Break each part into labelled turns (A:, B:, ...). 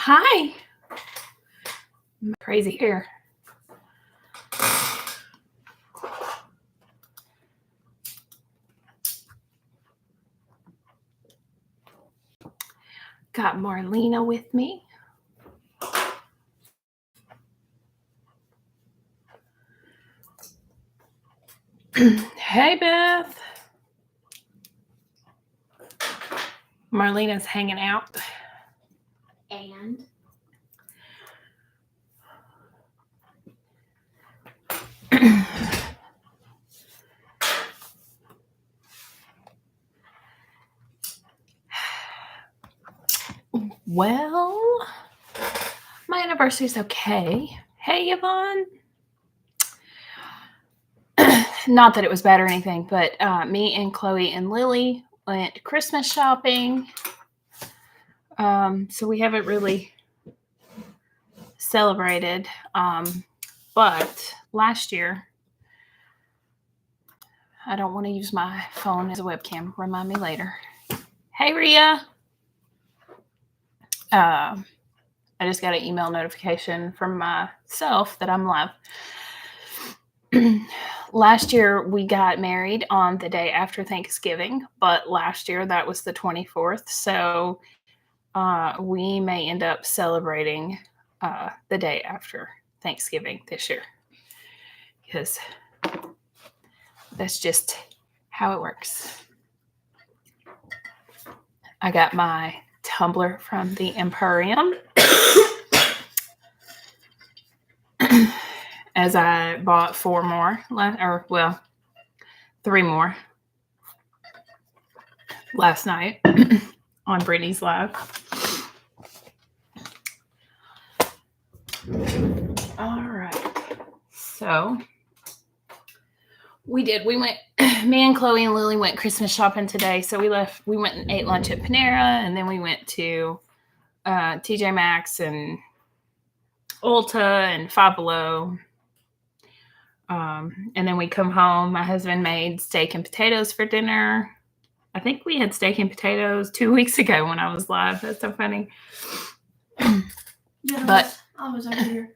A: Hi. Crazy hair. Got Marlena with me. Hey, Beth. Marlena's hanging out.
B: And
A: Well, my anniversary's okay. Hey, Yvonne. Not that it was bad or anything, but me and Chloe and Lily went Christmas shopping. So we haven't really celebrated. But last year, I don't want to use my phone as a webcam. Remind me later. Hey, Rhea. I just got an email notification from myself that I'm live. Last year, we got married on the day after Thanksgiving, but last year that was the 24th. So we may end up celebrating the day after Thanksgiving this year because that's just how it works. I got my tumbler from the Emporium. As I bought 4 more, or well, 3 more last night on Brittany's Live. All right. So we went, me and Chloe and Lily went Christmas shopping today. So we went and ate lunch at Panera, and then we went to TJ Maxx and Ulta and Five Below. And then we come home. My husband made steak and potatoes for dinner. I think we had steak and potatoes 2 weeks ago when I was live. That's so funny.
B: Yeah,
A: but
B: I was over here.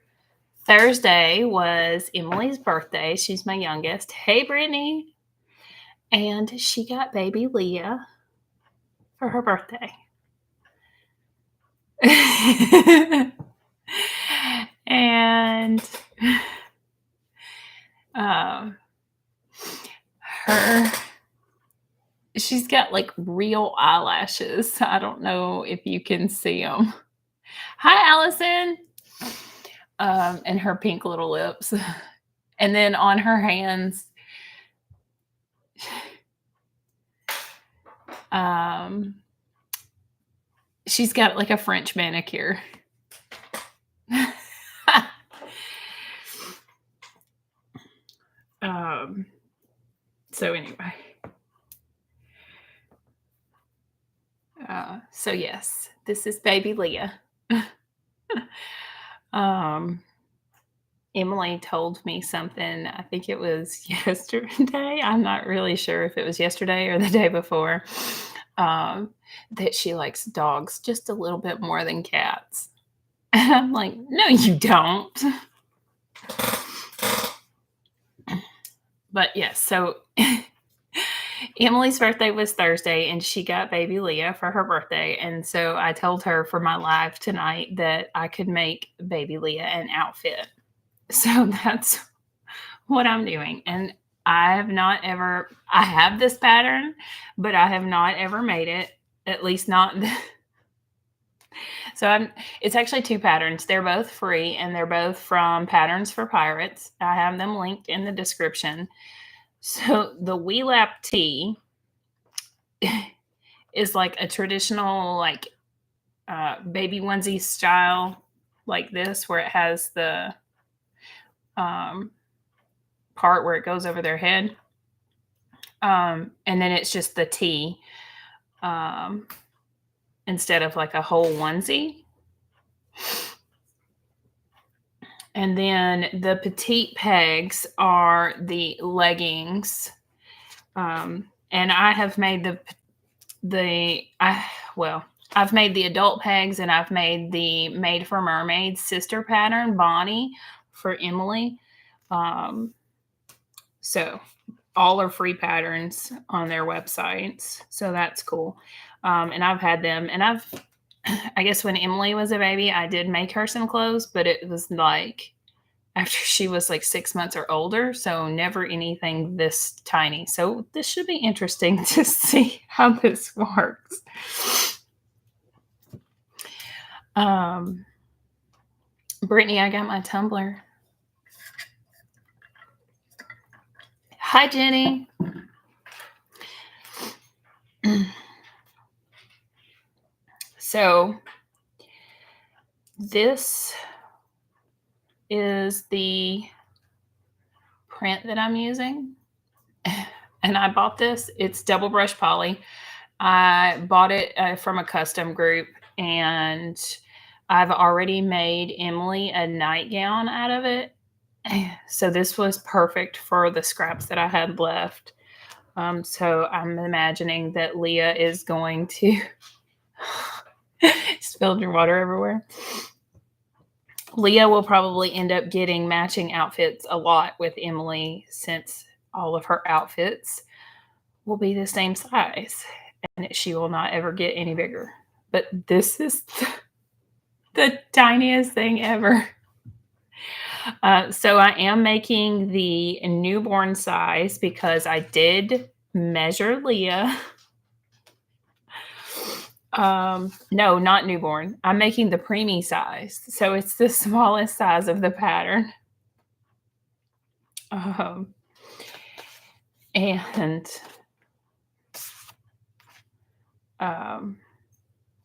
A: Thursday was Emily's birthday. She's my youngest. Hey, Brittany. And she got baby Leah for her birthday. And she's got like real eyelashes. I don't know if you can see them. Hi, Allison. And her pink little lips. And then on her hands, she's got like a French manicure. So anyway. So yes, this is baby Leah. Emily told me something, I think it was yesterday. I'm not really sure if it was yesterday or the day before, that she likes dogs just a little bit more than cats. And I'm like, no, you don't. But yes, so Emily's birthday was Thursday, and she got baby Leah for her birthday. And so I told her for my live tonight that I could make baby Leah an outfit. So that's what I'm doing. And I have this pattern, but I have not ever made it, at least not. So it's actually 2 patterns. They're both free, and they're both from Patterns for Pirates. I have them linked in the description. So the We Lap tee is like a traditional, like baby onesie style, like this, where it has the part where it goes over their head. And then it's just the tee instead of like a whole onesie. And then the Petite pegs are the leggings. And I have made I've made the adult pegs, and I've made the Made for Mermaids sister pattern, Bonnie, for Emily. So all are free patterns on their websites. So that's cool. And I've had them, and I guess when Emily was a baby, I did make her some clothes, but it was like after she was like 6 months or older. So never anything this tiny. So this should be interesting to see how this works. Brittany, I got my Tumblr. Hi, Jenny. So this is the print that I'm using. And I bought this. It's double brush poly. I bought it from a custom group, and I've already made Emily a nightgown out of it. So this was perfect for the scraps that I had left. So I'm imagining that Leah is going to spilled your water everywhere. Leah will probably end up getting matching outfits a lot with Emily, since all of her outfits will be the same size, and she will not ever get any bigger. But this is the tiniest thing ever. So I am making the newborn size because I did measure Leah. No, not newborn. I'm making the preemie size. So it's the smallest size of the pattern.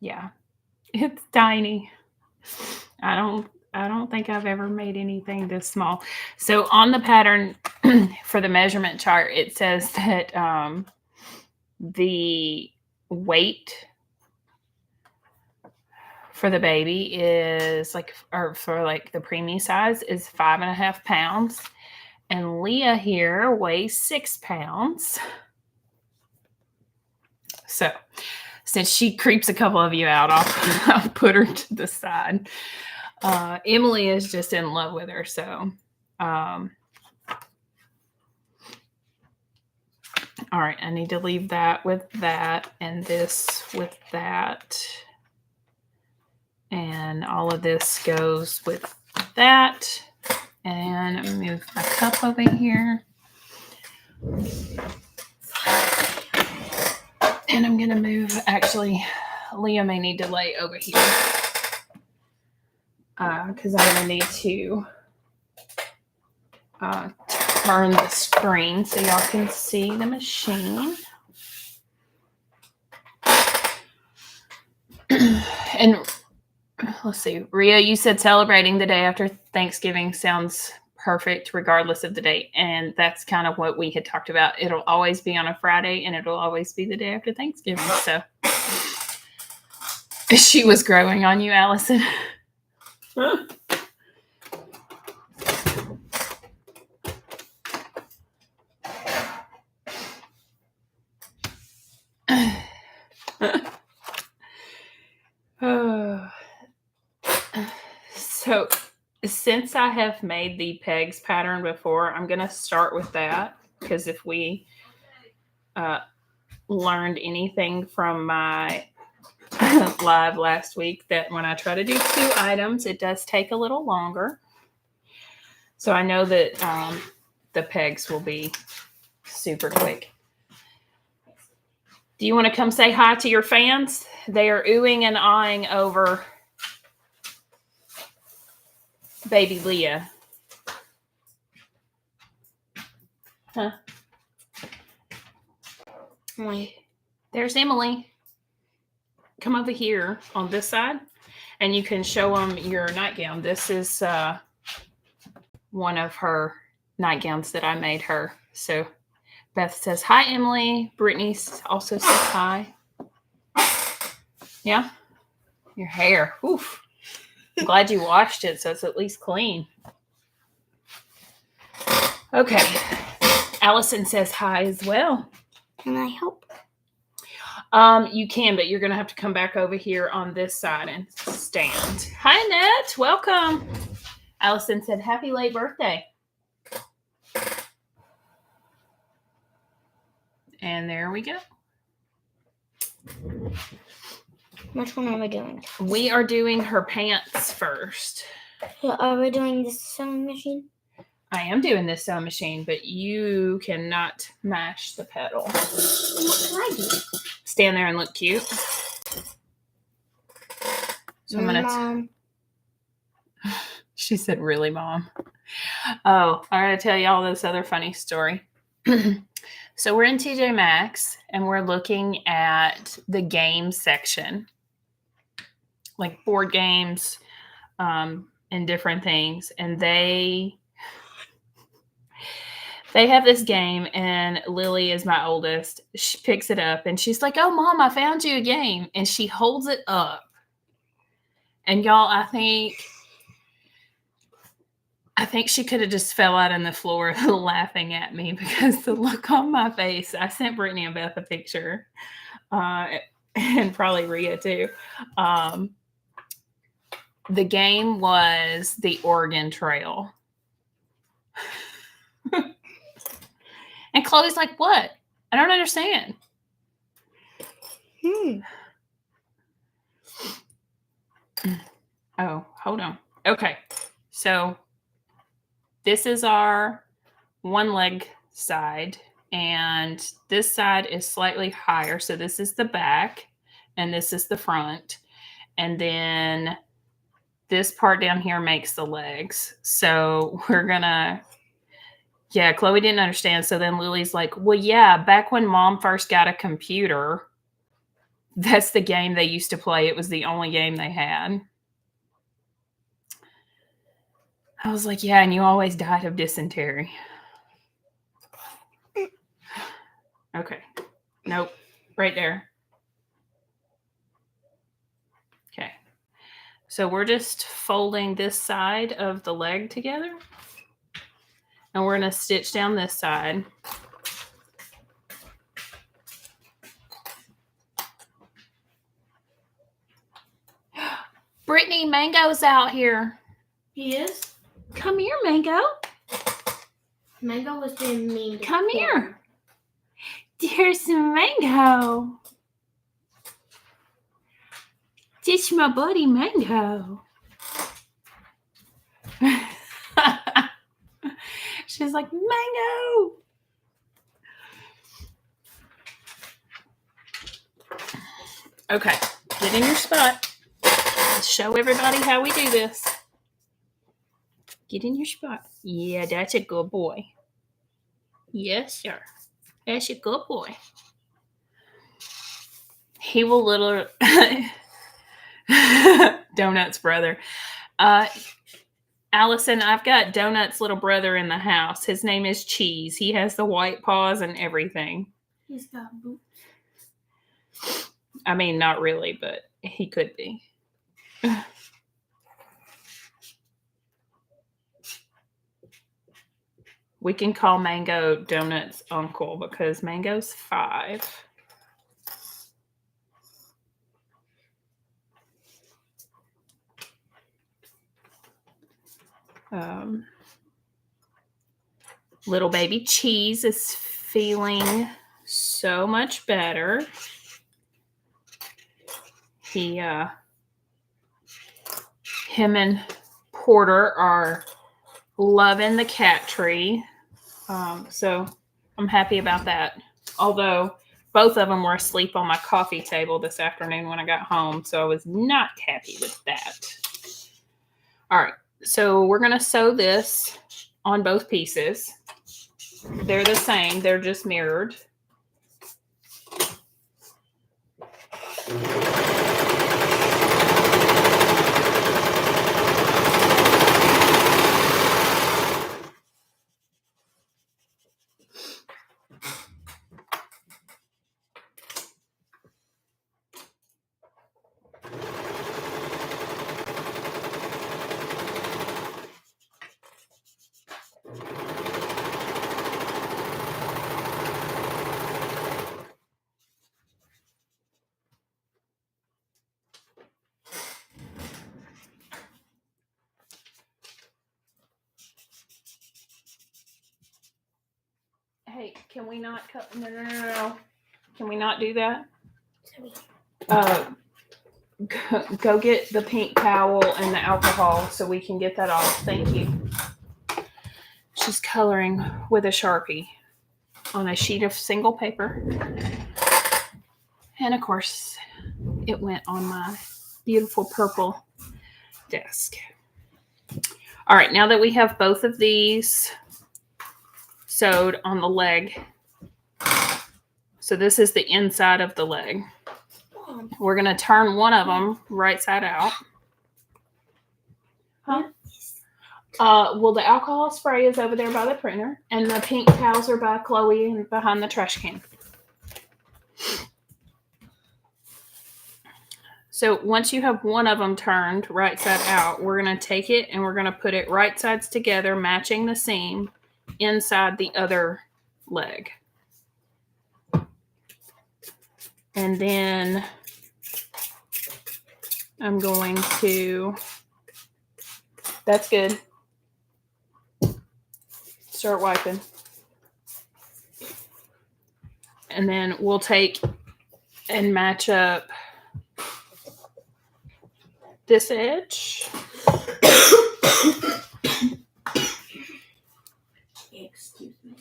A: Yeah, it's tiny. I don't think I've ever made anything this small. So on the pattern for the measurement chart, it says that the weight for the baby is for the preemie size is 5.5 pounds. And Leah here weighs 6 pounds. So since she creeps a couple of you out, I'll put her to the side. Emily is just in love with her. So, all right, I need to leave that with that, and this with that. And all of this goes with that. And move my cup over here. And I'm going to move, actually, Leah may need to lay over here. Because I'm going to need to turn the screen so y'all can see the machine. And let's see, Rhea, you said celebrating the day after Thanksgiving sounds perfect regardless of the date. And that's kind of what we had talked about. It'll always be on a Friday, and it'll always be the day after Thanksgiving. So she was growing on you, Allison. So since I have made the pegs pattern before, I'm going to start with that, because if we learned anything from my live last week, that when I try to do 2 items, it does take a little longer. So I know that the pegs will be super quick. Do you want to come say hi to your fans? They are oohing and ahhing over baby Leah. Huh? There's Emily. Come over here on this side, and you can show them your nightgown. This is one of her nightgowns that I made her. So Beth says, hi, Emily. Brittany also says hi. Yeah? Your hair. Oof. I'm glad you washed it, so it's at least clean. Okay. Allison says hi as well.
B: Can I help?
A: You can, but you're going to have to come back over here on this side and stand. Hi, Annette. Welcome. Allison said, happy late birthday. And there we go.
C: Which one are we doing?
A: We are doing her pants first.
C: So are we doing the sewing machine?
A: I am doing this sewing machine, but you cannot mash the pedal.
C: What can I do?
A: Stand there and look cute. So I'm gonna.
C: Mom.
A: She said, "Really, Mom?" Oh, I gotta tell y'all this other funny story. So we're in TJ Maxx and we're looking at the game section, like board games, and different things, and they have this game, and Lily is my oldest. She picks it up and she's like, "Oh, Mom, I found you a game." And she holds it up. And y'all, I think she could have just fell out on the floor laughing at me because the look on my face. I sent Brittany and Beth a picture, and probably Rhea too. The game was the Oregon Trail. And Chloe's like, what? I don't understand. Oh, hold on. Okay. So this is our one leg side, and this side is slightly higher. So this is the back, and this is the front. And then this part down here makes the legs. So we're gonna, yeah, Chloe didn't understand. So then Lily's like, well, yeah, back when Mom first got a computer, that's the game they used to play. It was the only game they had. I was like, yeah, and you always died of dysentery. Okay. Nope. Right there. Okay. So we're just folding this side of the leg together. And we're going to stitch down this side. Brittany, Mango's out here.
C: He is?
A: Come here, Mango.
C: Mango was being mean.
A: Come here. There's some Mango. It's my buddy Mango. She's like, Mango. Okay, get in your spot. Let's show everybody how we do this. Get in your spot. Yeah, that's a good boy. Yes, sir. That's a good boy. He will literally... Donut's brother. Allison, I've got Donut's little brother in the house. His name is Cheese. He has the white paws and everything.
C: He's got boots.
A: I mean, not really, but he could be. We can call Mango Donut's uncle because Mango's 5. Little baby Cheese is feeling so much better. Him and Porter are loving the cat tree. So I'm happy about that. Although both of them were asleep on my coffee table this afternoon when I got home. So I was not happy with that. All right. So we're going to sew this on both pieces. They're the same. They're just mirrored. can we not no. Can we not do that?
C: Sorry.
A: Go get the pink towel and the alcohol so we can get that off. Thank you. She's coloring with a Sharpie on a sheet of single paper. And of course, it went on my beautiful purple desk. All right, now that we have both of these sewed on the leg, so this is the inside of the leg. We're going to turn one of them right side out. Huh? Well, the alcohol spray is over there by the printer, and the pink towels are by Chloe and behind the trash can. So once you have one of them turned right side out, we're going to take it and we're going to put it right sides together, matching the seam inside the other leg. And then I'm going to, that's good. Start wiping. And then we'll take and match up this edge.
C: Excuse me.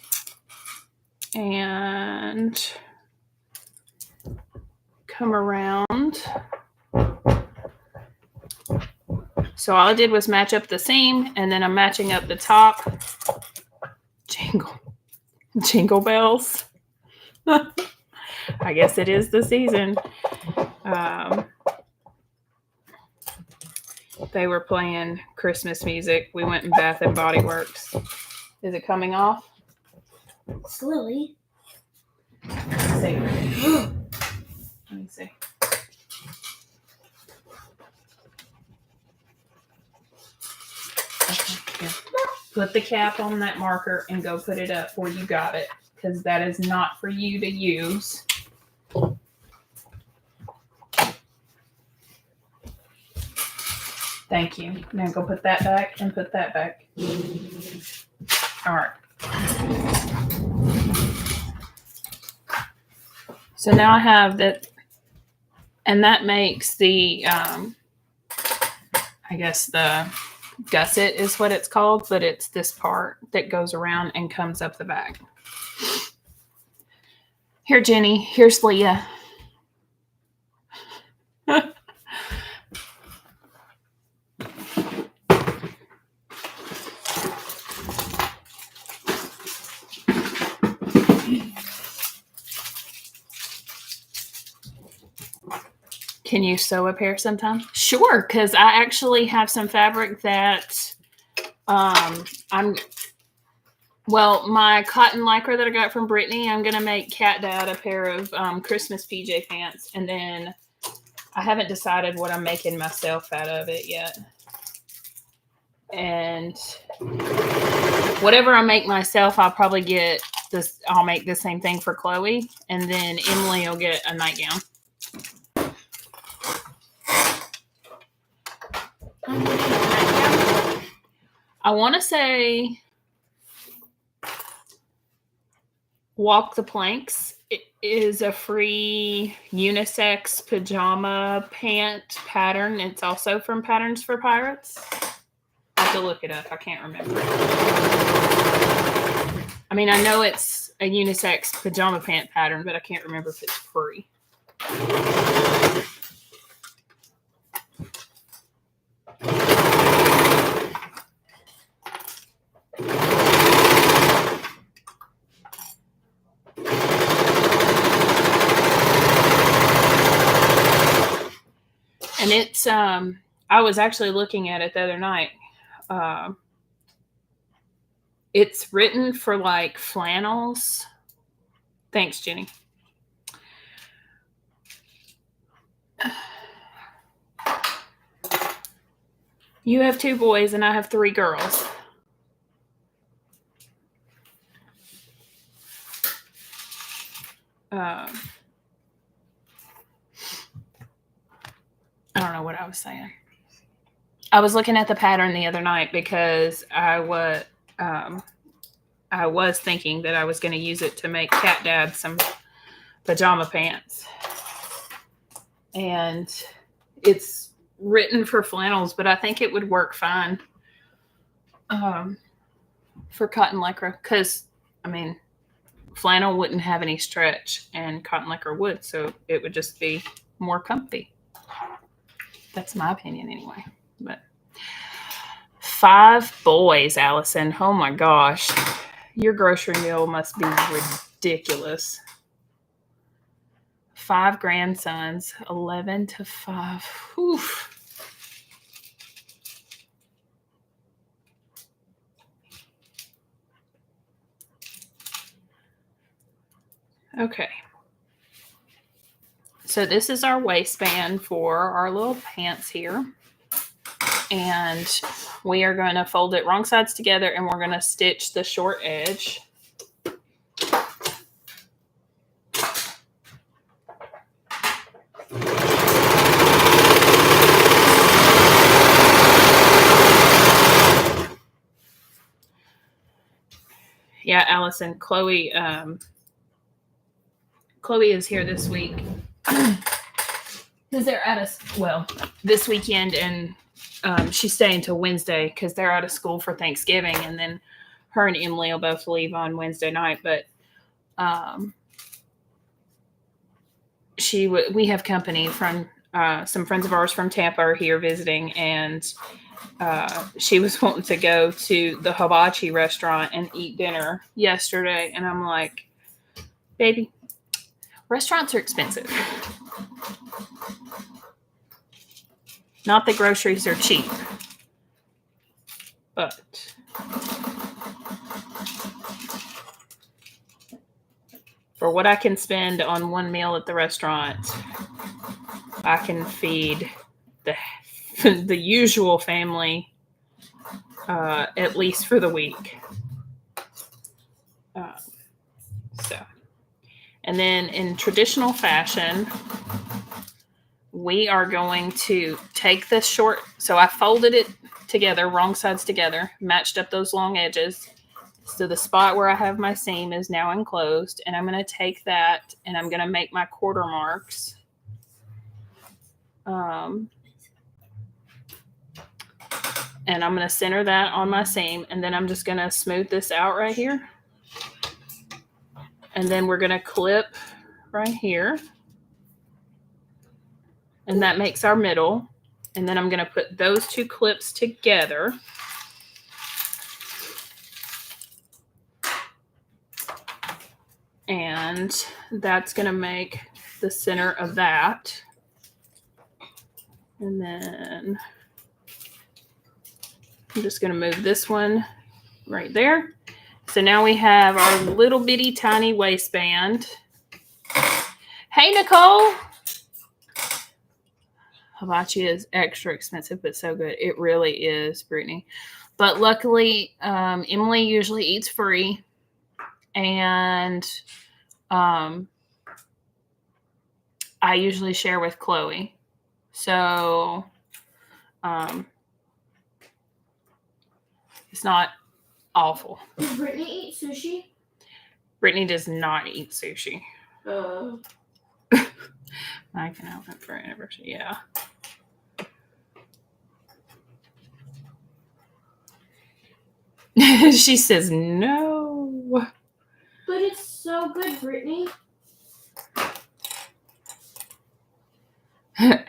A: And come around. So all I did was match up the seam, and then I'm matching up the top. Jingle bells. I guess it is the season. They were playing Christmas music. We went in Bath and Body Works. Is it coming off?
C: Slowly.
A: Let's see. Let me see. Okay, here. Put the cap on that marker and go put it up where you got it, because that is not for you to use. Thank you. Now go put that back and put that back. All right. So now I have that, and that makes the, I guess the gusset is what it's called, but it's this part that goes around and comes up the back. Here, Jenny. Here's Leah. Can you sew a pair sometime? Sure, because I actually have some fabric that my cotton lycra that I got from Brittany, I'm going to make Cat Dad a pair of Christmas PJ pants. And then I haven't decided what I'm making myself out of it yet. And whatever I make myself, I'll probably get this. I'll make the same thing for Chloe. And then Emily will get a nightgown. I want to say Walk the Planks. It is a free unisex pajama pant pattern. It's also from Patterns for Pirates. I have to look it up. I can't remember. I mean, I know it's a unisex pajama pant pattern, but I can't remember if it's free. And it's, I was actually looking at it the other night. It's written for like flannels. Thanks, Jenny. You have 2 boys and I have 3 girls. I don't know what I was saying. I was looking at the pattern the other night because I was, I was thinking that I was going to use it to make Cat Dad some pajama pants. And it's written for flannels, but I think it would work fine for cotton lycra because, I mean, flannel wouldn't have any stretch and cotton lycra would, so it would just be more comfy. That's my opinion anyway. But 5 boys, Allison. Oh my gosh. Your grocery meal must be ridiculous. 5 grandsons, 11 to 5. Whew. Okay. So this is our waistband for our little pants here. And we are going to fold it wrong sides together and we're going to stitch the short edge. Yeah, Allison, Chloe is here this week because they're out of this weekend, and she's staying till Wednesday because they're out of school for Thanksgiving, and then her and Emily will both leave on Wednesday night. But we have company from some friends of ours from Tampa are here visiting, and she was wanting to go to the hibachi restaurant and eat dinner yesterday, and I'm like, baby, restaurants are expensive. Not that groceries are cheap, but for what I can spend on one meal at the restaurant, I can feed the usual family at least for the week. And then in traditional fashion, we are going to take this short. So I folded it together, wrong sides together, matched up those long edges. So the spot where I have my seam is now enclosed, and I'm going to take that and I'm going to make my quarter marks. And I'm going to center that on my seam, and then I'm just going to smooth this out right here. And then we're going to clip right here. And that makes our middle. And then I'm going to put those 2 clips together. And that's going to make the center of that. And then I'm just going to move this one right there. So now we have our little bitty tiny waistband. Hey, Nicole. Hibachi is extra expensive, but so good. It really is, Brittany. But luckily, Emily usually eats free. And I usually share with Chloe. So it's not awful.
C: Does Brittany eat sushi?
A: Brittany does not eat sushi. I can help it for anniversary. Yeah. She says no.
C: But it's so good, Brittany.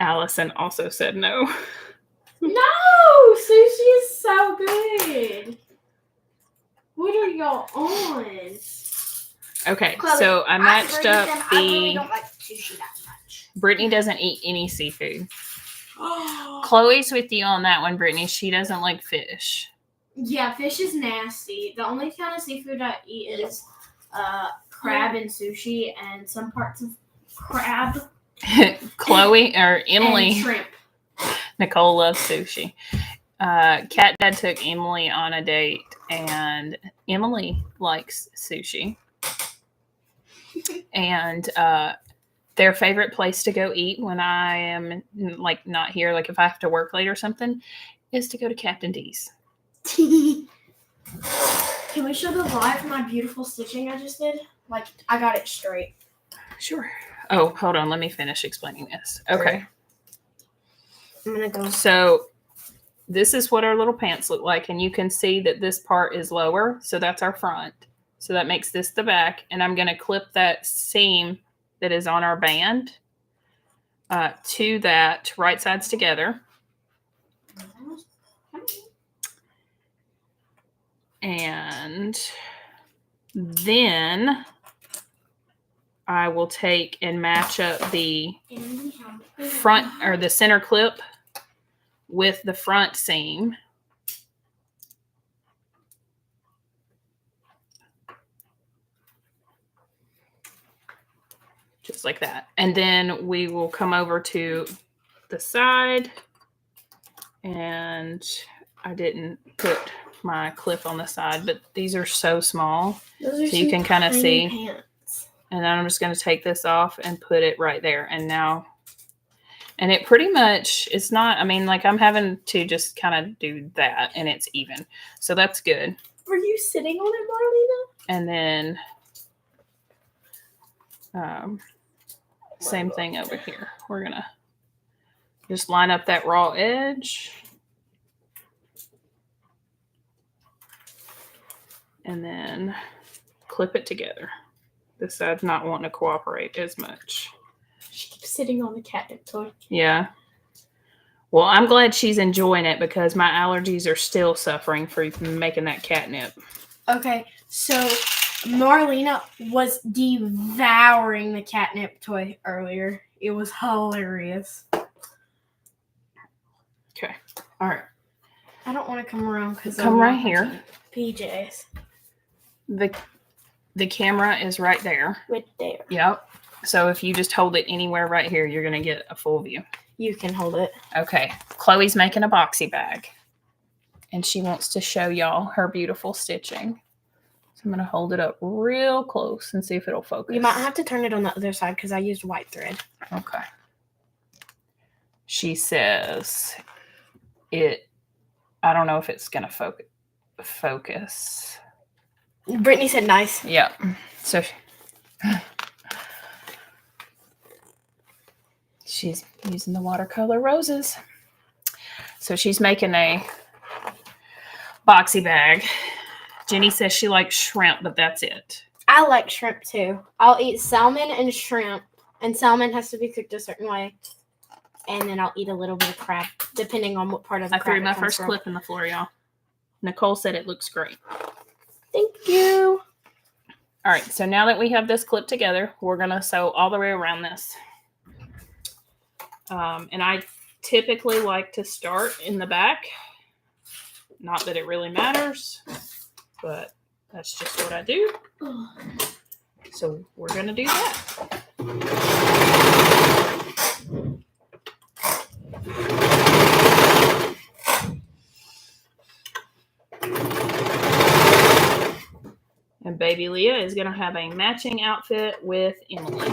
A: Allison also said no.
C: No! Sushi is so good. What are y'all on?
A: Okay,
C: Chloe,
A: so I matched up
C: I really don't like sushi that much.
A: Brittany doesn't eat any seafood. Chloe's with you on that one, Brittany. She doesn't like fish.
C: Yeah, fish is nasty. The only kind of seafood I eat is crab and sushi and some parts of crab.
A: Chloe or Emily.
C: And shrimp.
A: Nicole loves sushi. Cat Dad took Emily on a date, and Emily likes sushi. And their favorite place to go eat when I am like not here, like if I have to work late or something, is to go to Captain D's.
C: Can we show the live my beautiful stitching I just did? Like, I got it straight.
A: Sure. Oh, hold on. Let me finish explaining this. Okay.
C: I'm gonna go.
A: So this is what our little pants look like. And you can see that this part is lower. So that's our front. So that makes this the back. And I'm going to clip that seam that is on our band to that right sides together. And then I will take and match up the front or the center clip with the front seam. Just like that. And then we will come over to the side, and I didn't put my clip on the side, but these are so small.
C: Those are
A: so you can kind of see.
C: Pants.
A: And then I'm just going to take this off and put it right there. And now, and it pretty much, it's not, I mean, like I'm having to just kind of do that and it's even. So that's good.
C: Were you sitting on it, Marlena?
A: And then same thing over here. We're going to just line up that raw edge. And then clip it together. This side's not wanting to cooperate as much.
C: She keeps sitting on the catnip toy.
A: Yeah. Well, I'm glad she's enjoying it because my allergies are still suffering for making that catnip.
C: Okay, so Marlena was devouring the catnip toy earlier. It was hilarious.
A: Okay. All right.
C: I don't want to come around because
A: Come right here.
C: PJs.
A: The camera is right there.
C: Right there.
A: Yep. So if you just hold it anywhere right here, you're going to get a full view.
C: You can hold it.
A: Okay. Chloe's making a boxy bag. And she wants to show y'all her beautiful stitching. So I'm going to hold it up real close and see if it'll focus.
C: You might have to turn it on the other side because I used white thread.
A: Okay. She says I don't know if it's going to focus.
C: Brittany said nice.
A: Yep. So she's using the watercolor roses. So she's making a boxy bag. Jenny says she likes shrimp, but that's it.
C: I like shrimp too. I'll eat salmon and shrimp. And salmon has to be cooked a certain way. And then I'll eat a little bit of crab, depending on what part of the crab
A: I threw my
C: it comes
A: first
C: from.
A: clip in the floor, y'all. Nicole said it looks great.
C: Thank you.
A: All right, so now that we have this clip together, we're going to sew all the way around this. And I typically like to start in the back. Not that it really matters, but that's just what I do. So we're going to do that. And baby Leah is going to have a matching outfit with Emily.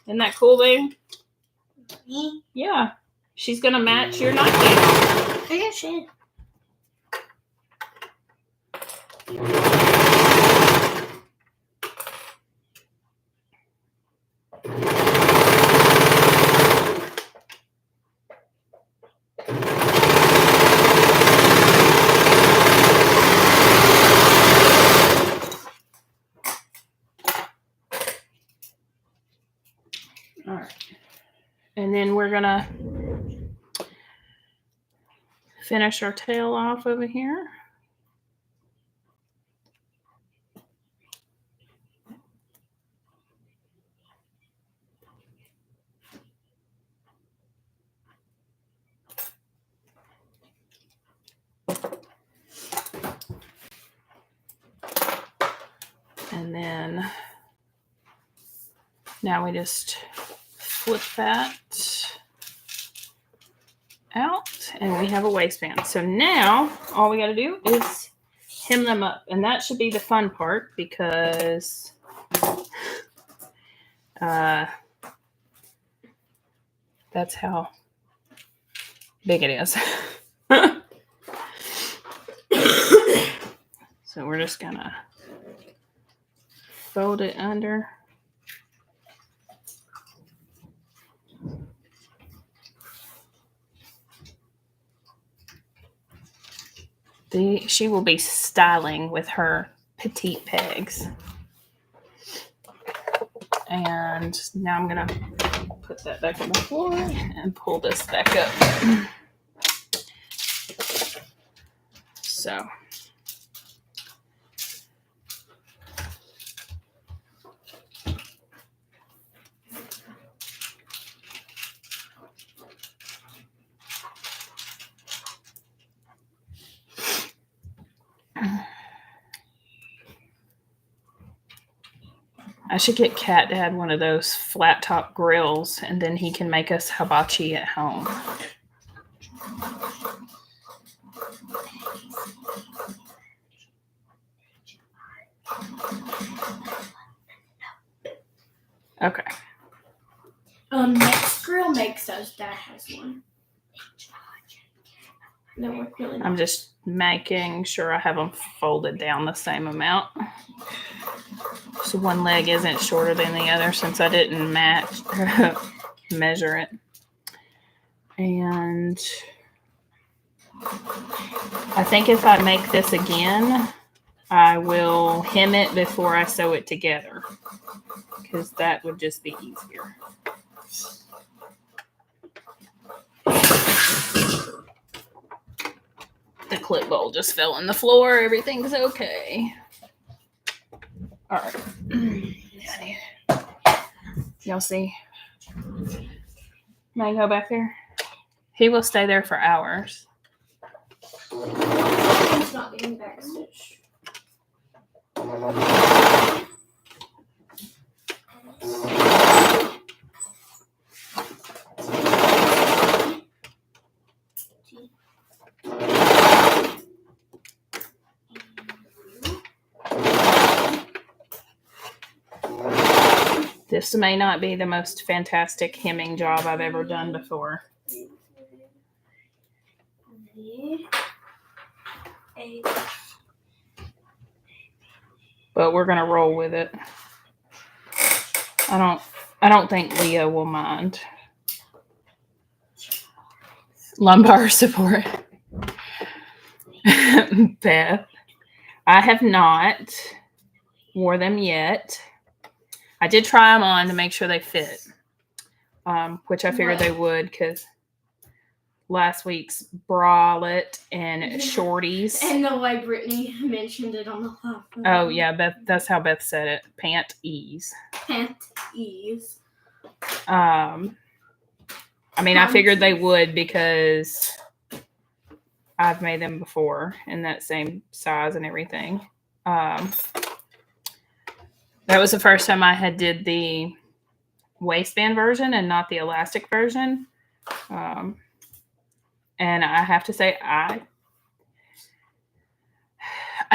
A: Isn't that cool, babe?
C: Me?
A: Yeah. She's going to match your nightgown.
C: I guess she.
A: All right. And then we're going to finish our tail off over here. And then now we just flip that out and we have a waistband. So now all we got to do is hem them up, and that should be the fun part because that's how big it is. So we're just gonna fold it under. She will be styling with her petite pegs. And now I'm gonna put that back on the floor and pull this back up. So I should get Cat Dad one of those flat top grills, and then he can make us hibachi at home. Okay.
B: Next grill makes us. Dad has one. No, work really
A: I'm
B: not.
A: just making sure I have them folded down the same amount. So one leg isn't shorter than the other since I didn't measure it. And I think if I make this again, I will hem it before I sew it together, because that would just be easier. The clip bowl just fell on the floor. Everything's okay. All right. Y'all see Mango back there? He will stay there for hours.
B: He's not getting backstitched.
A: This may not be the most fantastic hemming job I've ever done before. But we're gonna roll with it. I don't think Leah will mind. Lumbar support. Beth. I have not wore them yet. I did try them on to make sure they fit, which I figured they would, because last week's bralette and shorties.
B: And the way Brittany mentioned it on the live.
A: Oh yeah, Beth. That's how Beth said it. Pant-ease.
B: Pant-ease.
A: I mean, I figured they would because I've made them before in that same size and everything. That was the first time I had did the waistband version and not the elastic version. And I have to say, I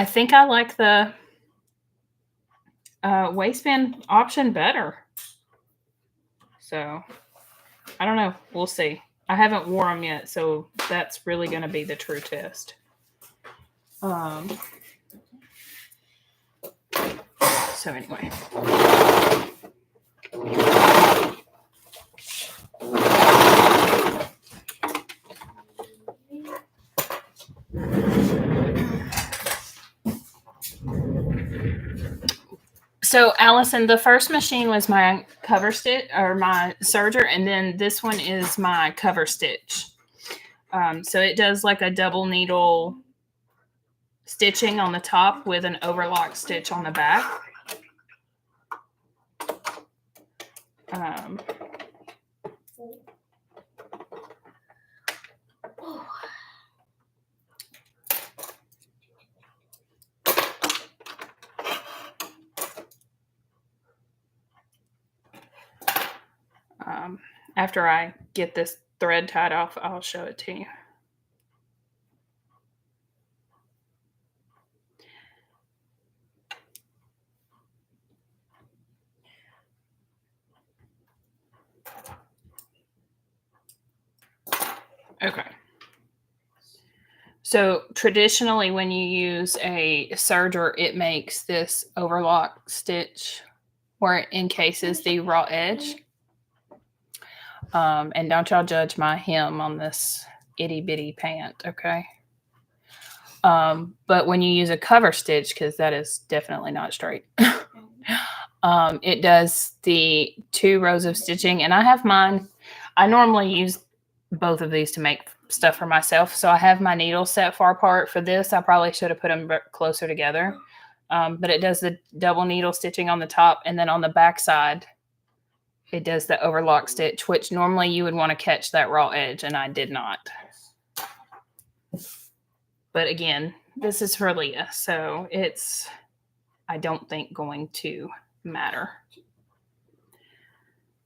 A: think I like the waistband option better. So, I don't know. We'll see. I haven't worn them yet, so that's really going to be the true test. So anyway. So Allison, the first machine was my cover stitch or my serger, and then this one is my cover stitch. So it does like a double needle stitching on the top with an overlock stitch on the back. After I get this thread tied off, I'll show it to you. Okay. So traditionally, when you use a serger, it makes this overlock stitch where it encases the raw edge. And don't y'all judge my hem on this itty bitty pant, okay? But when you use a cover stitch, because that is definitely not straight, it does the 2 rows of stitching. And I have mine. I normally use both of these to make stuff for myself. So I have my needles set far apart. For this, I probably should have put them closer together. But it does the double needle stitching on the top, and then on the back side, it does the overlock stitch, which normally you would want to catch that raw edge, and I did not. But again, this is for Leah, so it's, I don't think, going to matter.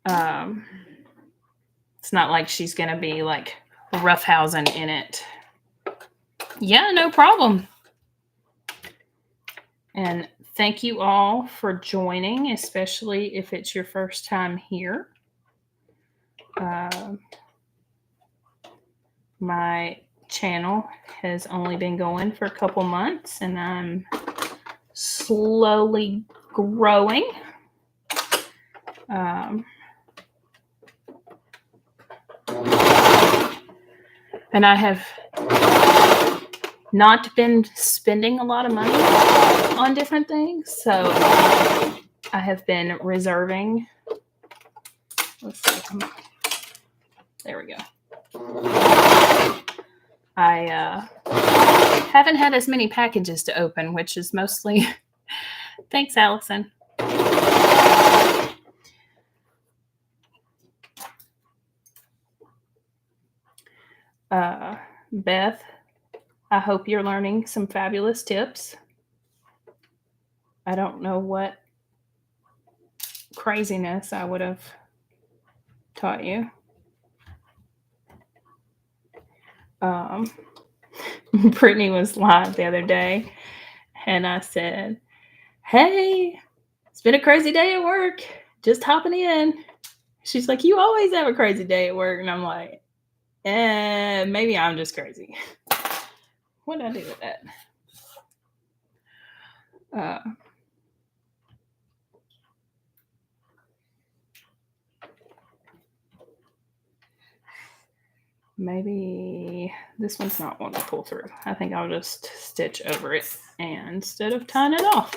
A: It's not like she's going to be like roughhousing in it. Yeah, no problem. And thank you all for joining, especially if it's your first time here. My channel has only been going for a couple months, and I'm slowly growing. And I have not been spending a lot of money on different things, so I have been reserving. Let's see. There we go. I haven't had as many packages to open, which is mostly thanks, Allison. Beth, I hope you're learning some fabulous tips. I don't know what craziness I would have taught you. Brittany was live the other day, and I said, "Hey, it's been a crazy day at work. Just hopping in." She's like, "You always have a crazy day at work," and I'm like, maybe I'm just crazy. What did I do with that? Maybe this one's not one to pull through. I think I'll just stitch over it instead of tying it off.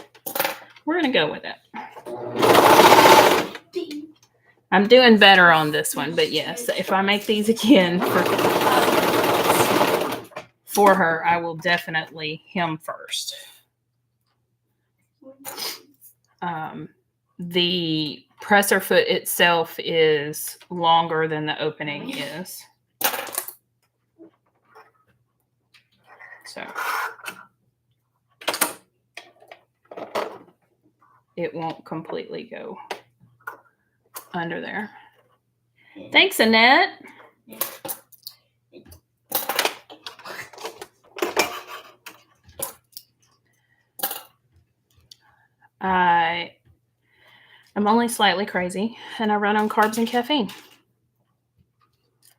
A: We're going to go with it. I'm doing better on this one, but yes, if I make these again for her, I will definitely hem first. The presser foot itself is longer than the opening is. So it won't completely go under there. Thanks, Annette. I am only slightly crazy, and I run on carbs and caffeine.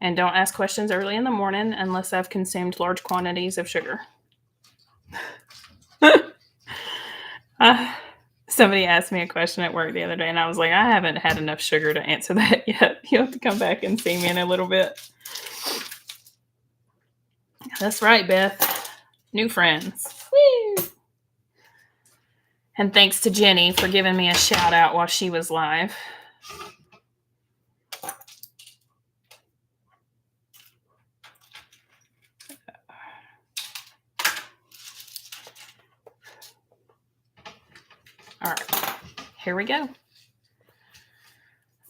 A: And don't ask questions early in the morning unless I've consumed large quantities of sugar. Somebody asked me a question at work the other day, and I was like, I haven't had enough sugar to answer that yet. You'll have to come back and see me in a little bit. That's right, Beth. New friends. Woo! And thanks to Jenny for giving me a shout out while she was live. All right, here we go.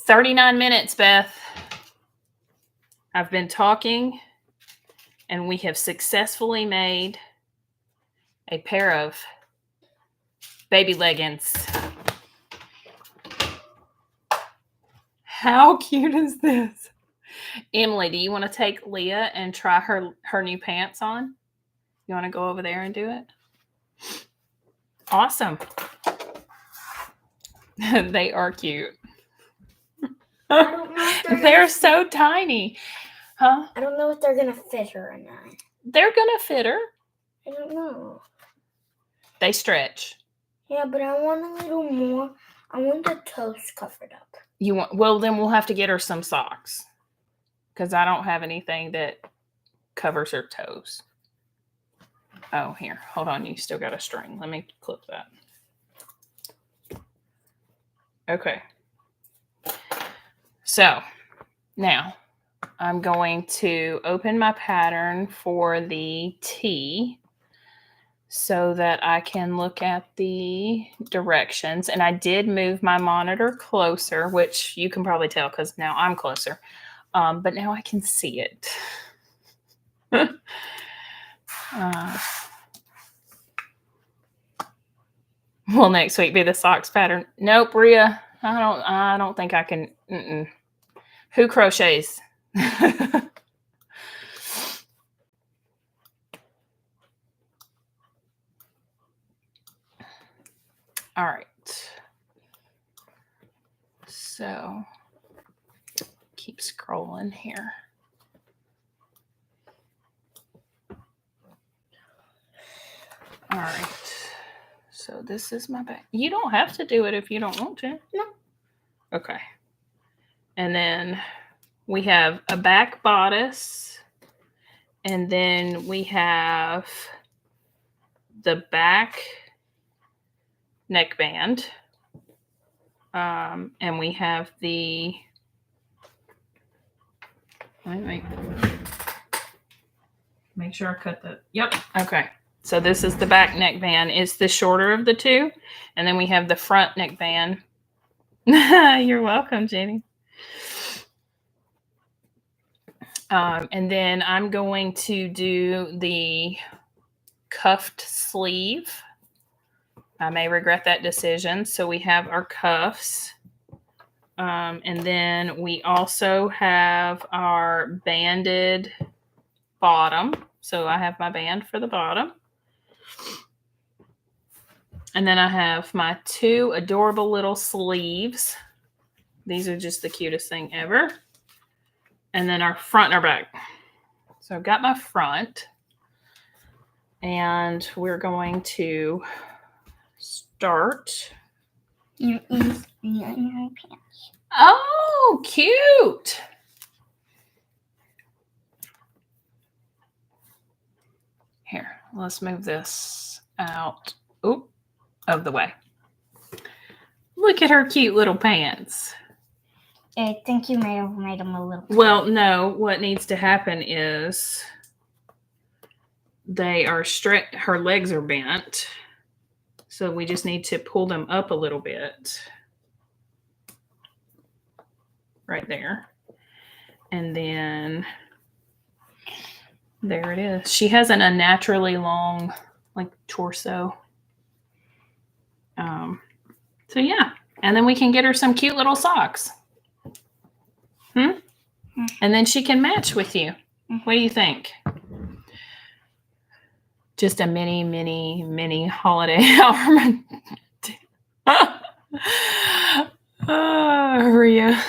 A: 39 minutes, Beth. I've been talking, and we have successfully made a pair of baby leggings. How cute is this? Emily, do you want to take Leah and try her new pants on? You want to go over there and do it? Awesome. They are cute.
B: I don't know if
A: They're so tiny. Huh?
B: I don't know if they're gonna fit her or not.
A: They're gonna fit her.
B: I don't know.
A: They stretch.
B: Yeah, but I want a little more. I want the toes covered up.
A: You want? Well, then we'll have to get her some socks, because I don't have anything that covers her toes. Oh, here, hold on. You still got a string. Let me clip that. Okay. So now I'm going to open my pattern for the T so that I can look at the directions. And I did move my monitor closer, which you can probably tell because now I'm closer. But now I can see it. Will next week be the socks pattern? Nope, Rhea. I don't think I can. Mm-mm. Who crochets? All right. So keep scrolling here. All right. So this is my back. You don't have to do it if you don't want to.
B: No.
A: Okay. And then we have a back bodice. And then we have the back neckband. And we have the... Make sure I cut that. Yep. Okay. So this is the back neckband. It's the shorter of the two. And then we have the front neckband. You're welcome, Jenny. And then I'm going to do the cuffed sleeve. I may regret that decision. So we have our cuffs. And then we also have our banded bottom. So I have my band for the bottom. And then I have my two adorable little sleeves. These are just the cutest thing ever. And then our front and our back. So I've got my front. And we're going to start.
B: Your pants.
A: Oh, cute. Here, let's move this out of the way. Look at her cute little pants.
B: I think you may have made them a little.
A: Well, no, what needs to happen is they are straight. Her legs are bent. So we just need to pull them up a little bit. Right there. And then there it is. She has an unnaturally long, like, torso. So yeah. And then we can get her some cute little socks. And then she can match with you. What do you think? Just a mini holiday outfit. Rhea.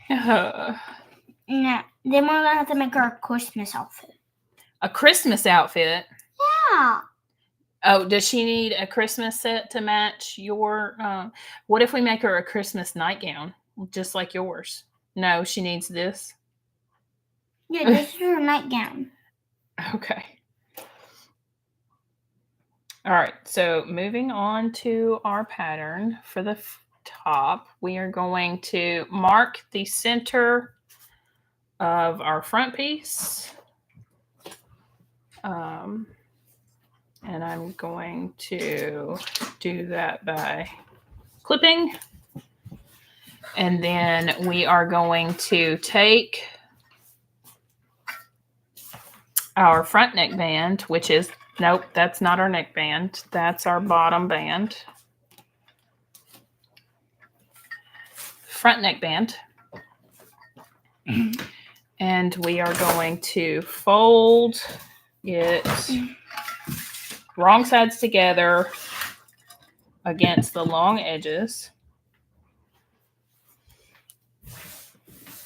B: No, then we're gonna have to make her a Christmas outfit.
A: A Christmas outfit?
B: Yeah.
A: Oh, does she need a Christmas set to match your... what if we make her a Christmas nightgown, just like yours? No, she needs this?
B: Yeah, this is her nightgown.
A: Okay. All right, so moving on to our pattern for the top, we are going to mark the center of our front piece. And I'm going to do that by clipping. And then we are going to take our front neckband, which is, nope, that's not our neckband. That's our bottom band. Front neckband. And we are going to fold it wrong sides together against the long edges.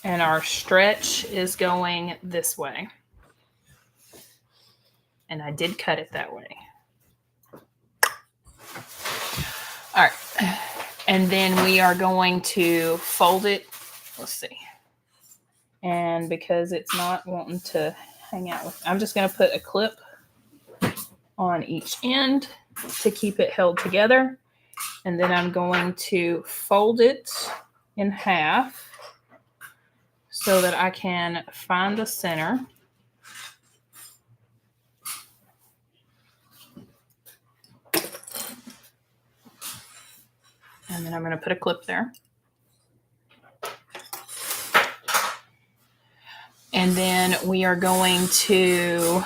A: And our stretch is going this way. And I did cut it that way. All right. And then we are going to fold it. Let's see. And because it's not wanting to hang out with, I'm just going to put a clip on each end to keep it held together. And then I'm going to fold it in half so that I can find the center. And then I'm going to put a clip there. And then we are going to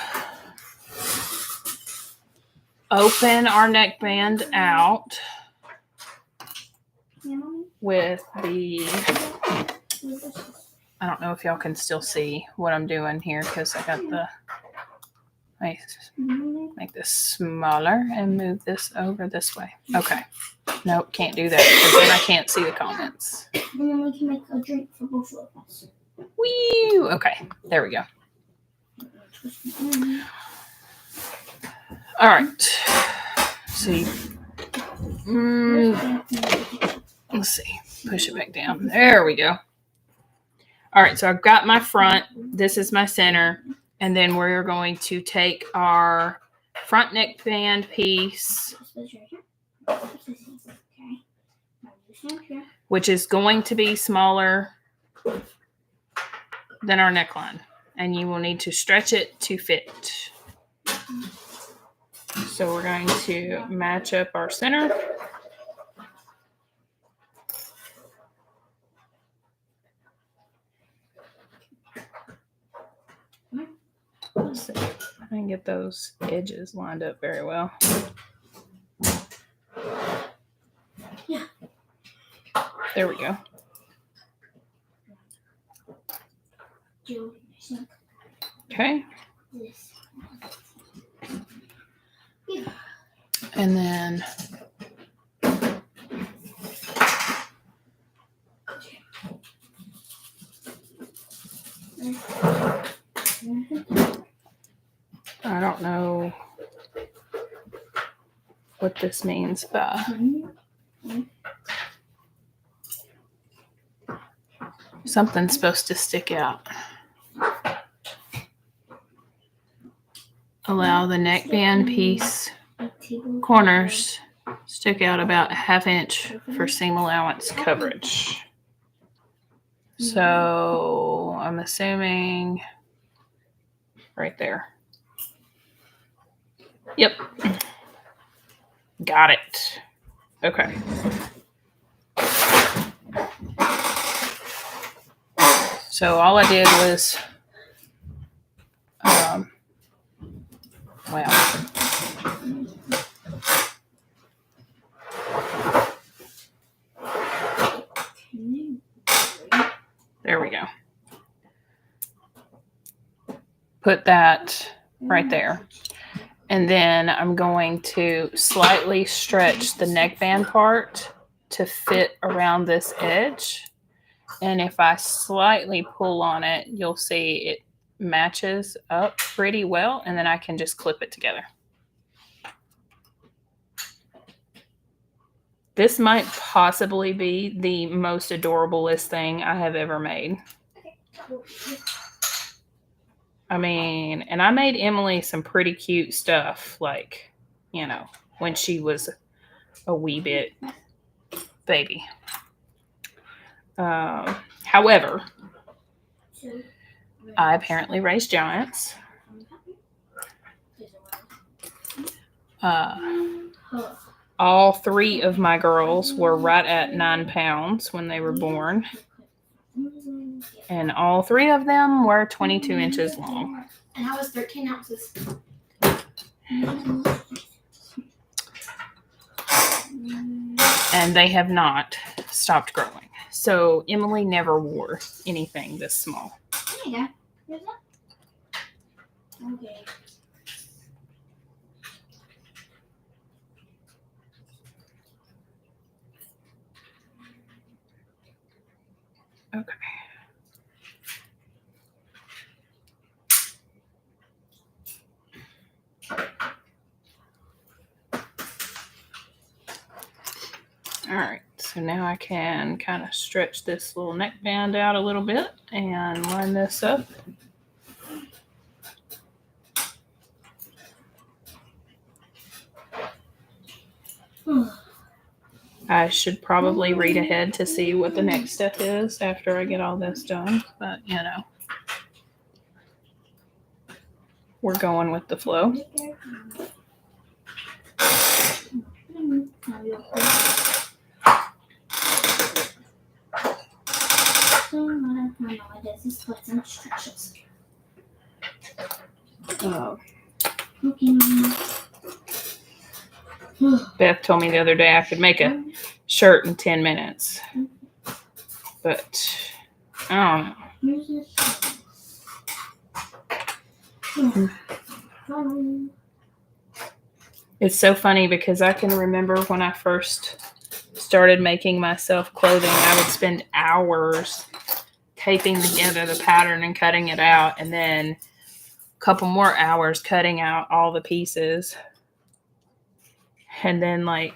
A: open our neckband out with the, I don't know if y'all can still see what I'm doing here because I got the, make this smaller and move this over this way. Okay. Nope, can't do that because then I can't see the comments.
B: And then we can make a drink for both of us.
A: Woo! Okay, there we go. All right. See. Let's see. Push it back down. There we go. All right, so I've got my front. This is my center. And then we're going to take our front neckband piece, which is going to be smaller than our neckline. And you will need to stretch it to fit. So we're going to match up our center. Let's see. I can get those edges lined up very well.
B: Yeah.
A: There we go. Okay. And then I don't know what this means, but something's supposed to stick out. Allow the neckband piece corners stick out about a 1/2 inch for seam allowance coverage. So I'm assuming right there. Yep. Got it. Okay. So all I did was, there we go. Put that right there. And then I'm going to slightly stretch the neckband part to fit around this edge. And if I slightly pull on it, you'll see it matches up pretty well. And then I can just clip it together. This might possibly be the most adorablest thing I have ever made. I mean, and I made Emily some pretty cute stuff, like, you know, when she was a wee bit baby. However, I apparently raised giants. All 3 of my girls were right at 9 pounds when they were born. And all 3 of them were 22 inches long.
C: And I was 13 ounces.
A: And they have not stopped growing. So Emily never wore anything this small.
B: There you go. Where's that? Okay.
A: Okay. All right, so now I can kind of stretch this little neckband out a little bit and line this up. I should probably read ahead to see what the next step is after I get all this done, but we're going with the flow. Beth told me the other day I could make a shirt in 10 minutes, but I don't know. It's so funny because I can remember when I first started making myself clothing, I would spend hours taping together the pattern and cutting it out, and then a couple more hours cutting out all the pieces. And then like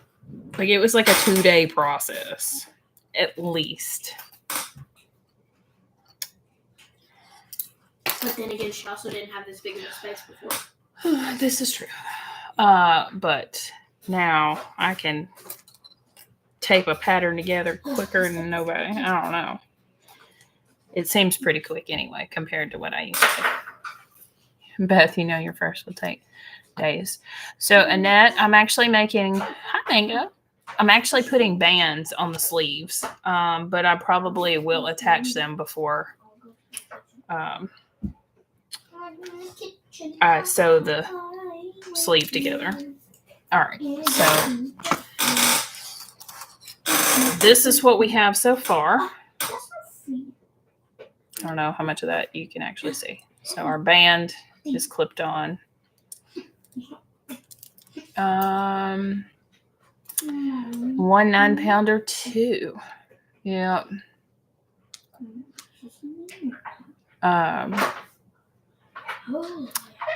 A: it was like a 2-day process, at least.
C: But then again, she also didn't have this big of a space before.
A: This is true. But now I can tape a pattern together quicker than nobody. I don't know. It seems pretty quick anyway compared to what I used to do. Beth, your first will take days. So Annette, I'm actually making, hi Mango. I'm actually putting bands on the sleeves, but I probably will attach them before I sew the sleeve together. All right, so this is what we have so far. I don't know how much of that you can actually see. So our band is clipped on. 1 9-pounder 2. Yeah.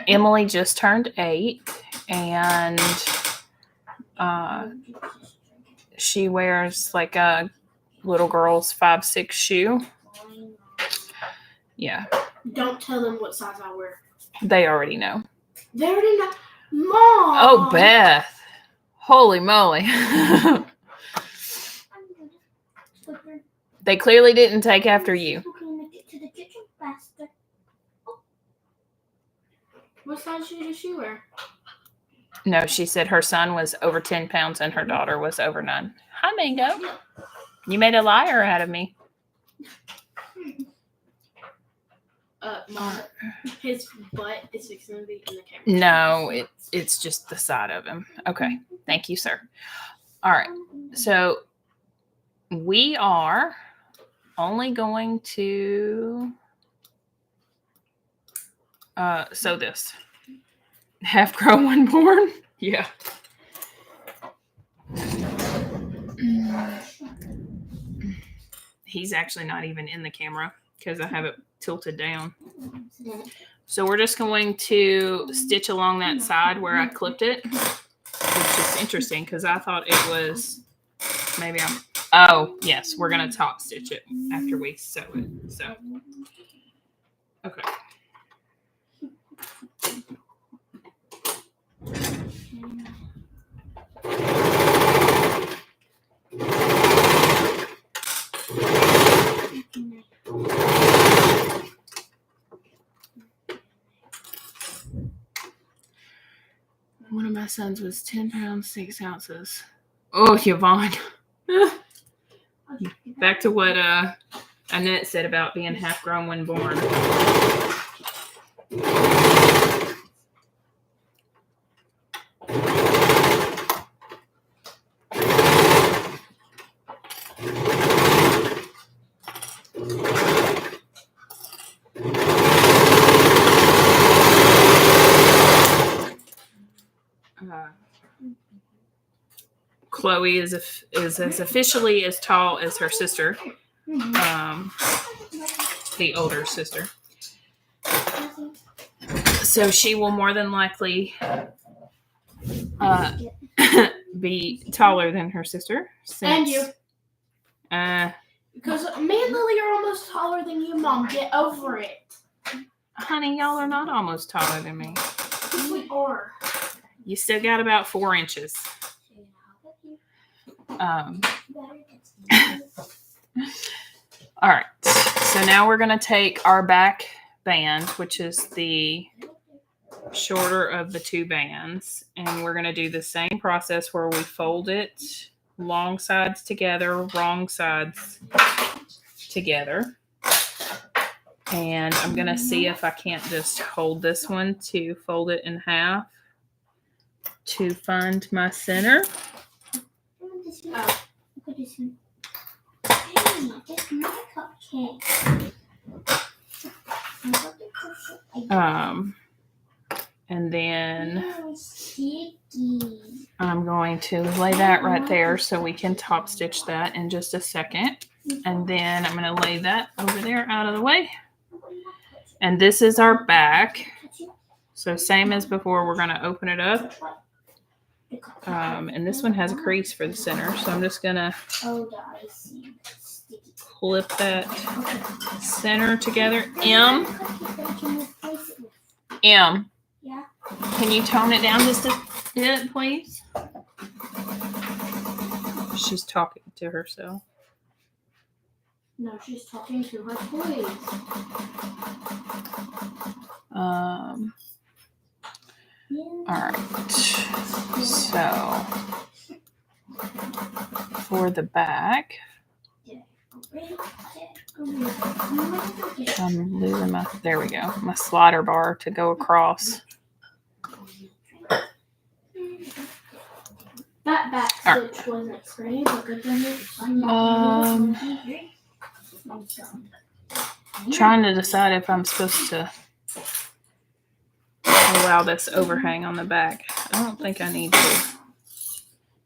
A: Emily just turned 8, and she wears like a little girl's 5'6" shoe. Yeah.
C: Don't tell them what size I wear.
A: They already know.
C: They already know. Mom!
A: Oh, Beth. Holy moly. They clearly didn't take after you.
C: What size shoe does she wear?
A: No, she said her son was over 10 pounds and her daughter was over 9. Hi, Mango. You made a liar out of me.
C: Mom, his butt is fixing to be in the camera.
A: No, it's just the side of him. Okay. Thank you, sir. All right. So we are only going to sew this. Half grown, one born. Yeah. He's actually not even in the camera because I have it tilted down. So we're just going to stitch along that side where I clipped it, which is interesting because I thought it was oh yes, we're going to top stitch it after we sew it. So, okay. One of my sons was 10 pounds, 6 ounces. Oh, Yvonne. Back to what Annette said about being half grown when born. Chloe is as officially as tall as her sister, the older sister. So she will more than likely be taller than her sister.
C: And you.
D: Because me and Lily are almost taller than you, Mom. Get over it.
A: Honey, y'all are not almost taller than me.
D: Yes, we are.
A: You still got about 4 inches. All right. So now we're going to take our back band, which is the shorter of the 2 bands, and we're going to do the same process where we fold it long sides together, wrong sides together. And I'm going to see if I can't just hold this one to fold it in half to find my center.
B: Oh. Look at this one. Hey, that's my cupcake.
A: And then I'm going to lay that right there so we can top stitch that in just a second. And then I'm going to lay that over there out of the way. And this is our back. So same as before, we're going to open it up. And this one has a crease for the center. So I'm just going to clip that center together. M.
B: Yeah.
A: Can you tone it down just a bit, please? She's talking to herself.
D: No, she's talking to her toys.
A: All right. So for the back, I'm losing my, there we go, my slider bar to go across.
D: That back stitch wasn't straight, but good thing
A: Trying to decide if I'm supposed to allow this overhang on the back. I don't think I need to,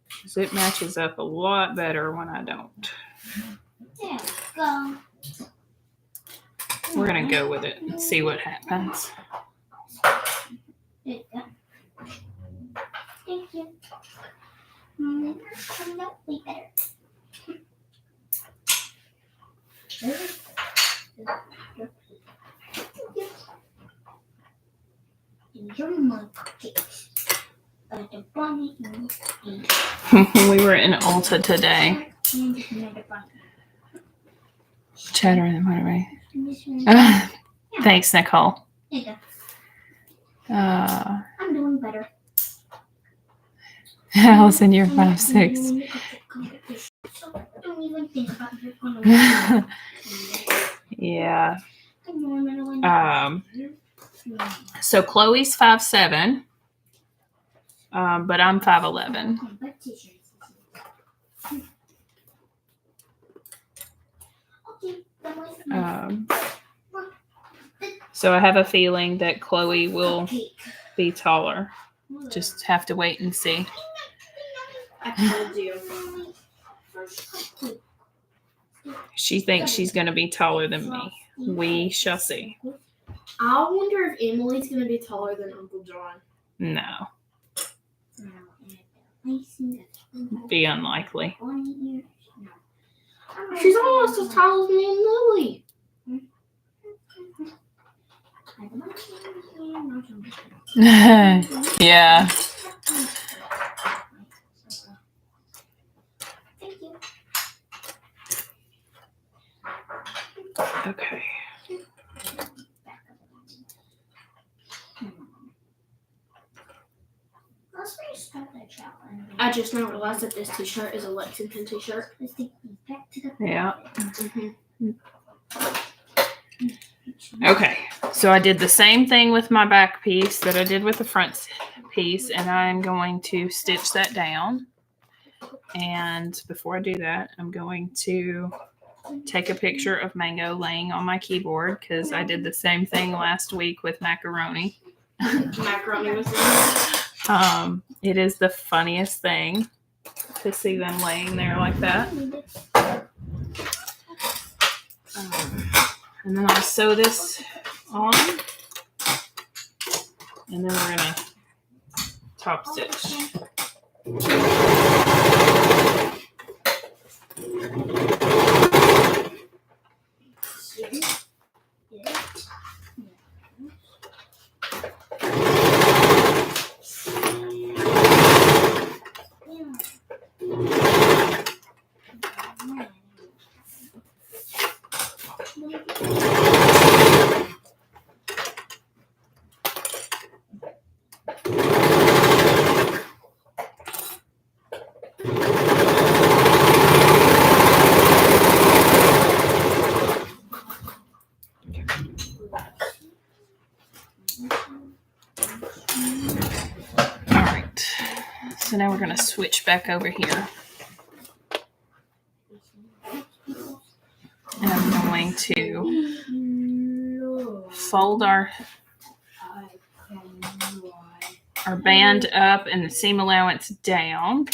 A: because it matches up a lot better when I don't.
B: There we go.
A: We're going to go with it and see what happens.
B: There you go. Thank you. Turned out way better. You're my cupcakes. The bunny and the
A: We were in Ulta today. Chatter in the motorway. Thanks, Nicole.
B: There you go. I'm doing better.
A: Allison, you're 5'6".
B: Don't even think about it.
A: Yeah. So Chloe's 5'7", but I'm 5'11". So I have a feeling that Chloe will be taller. Just have to wait and see.
D: I told you.
A: She thinks she's going to be taller than me. We shall see.
D: I wonder if Emily's going to be taller than Uncle John.
A: No. Be unlikely.
D: She's almost as tall as me and Lily.
A: Yeah. Okay.
D: I just now realized that this t-shirt is a Lexington t-shirt.
A: Yeah. Okay, so I did the same thing with my back piece that I did with the front piece, and I'm going to stitch that down. And before I do that, I'm going to take a picture of Mango laying on my keyboard, because I did the same thing last week with macaroni.
D: Macaroni was in.
A: It is the funniest thing to see them laying there like that. And then I'll sew this on, and then we're gonna top stitch. So now we're going to switch back over here. And I'm going to fold our band up and the seam allowance down.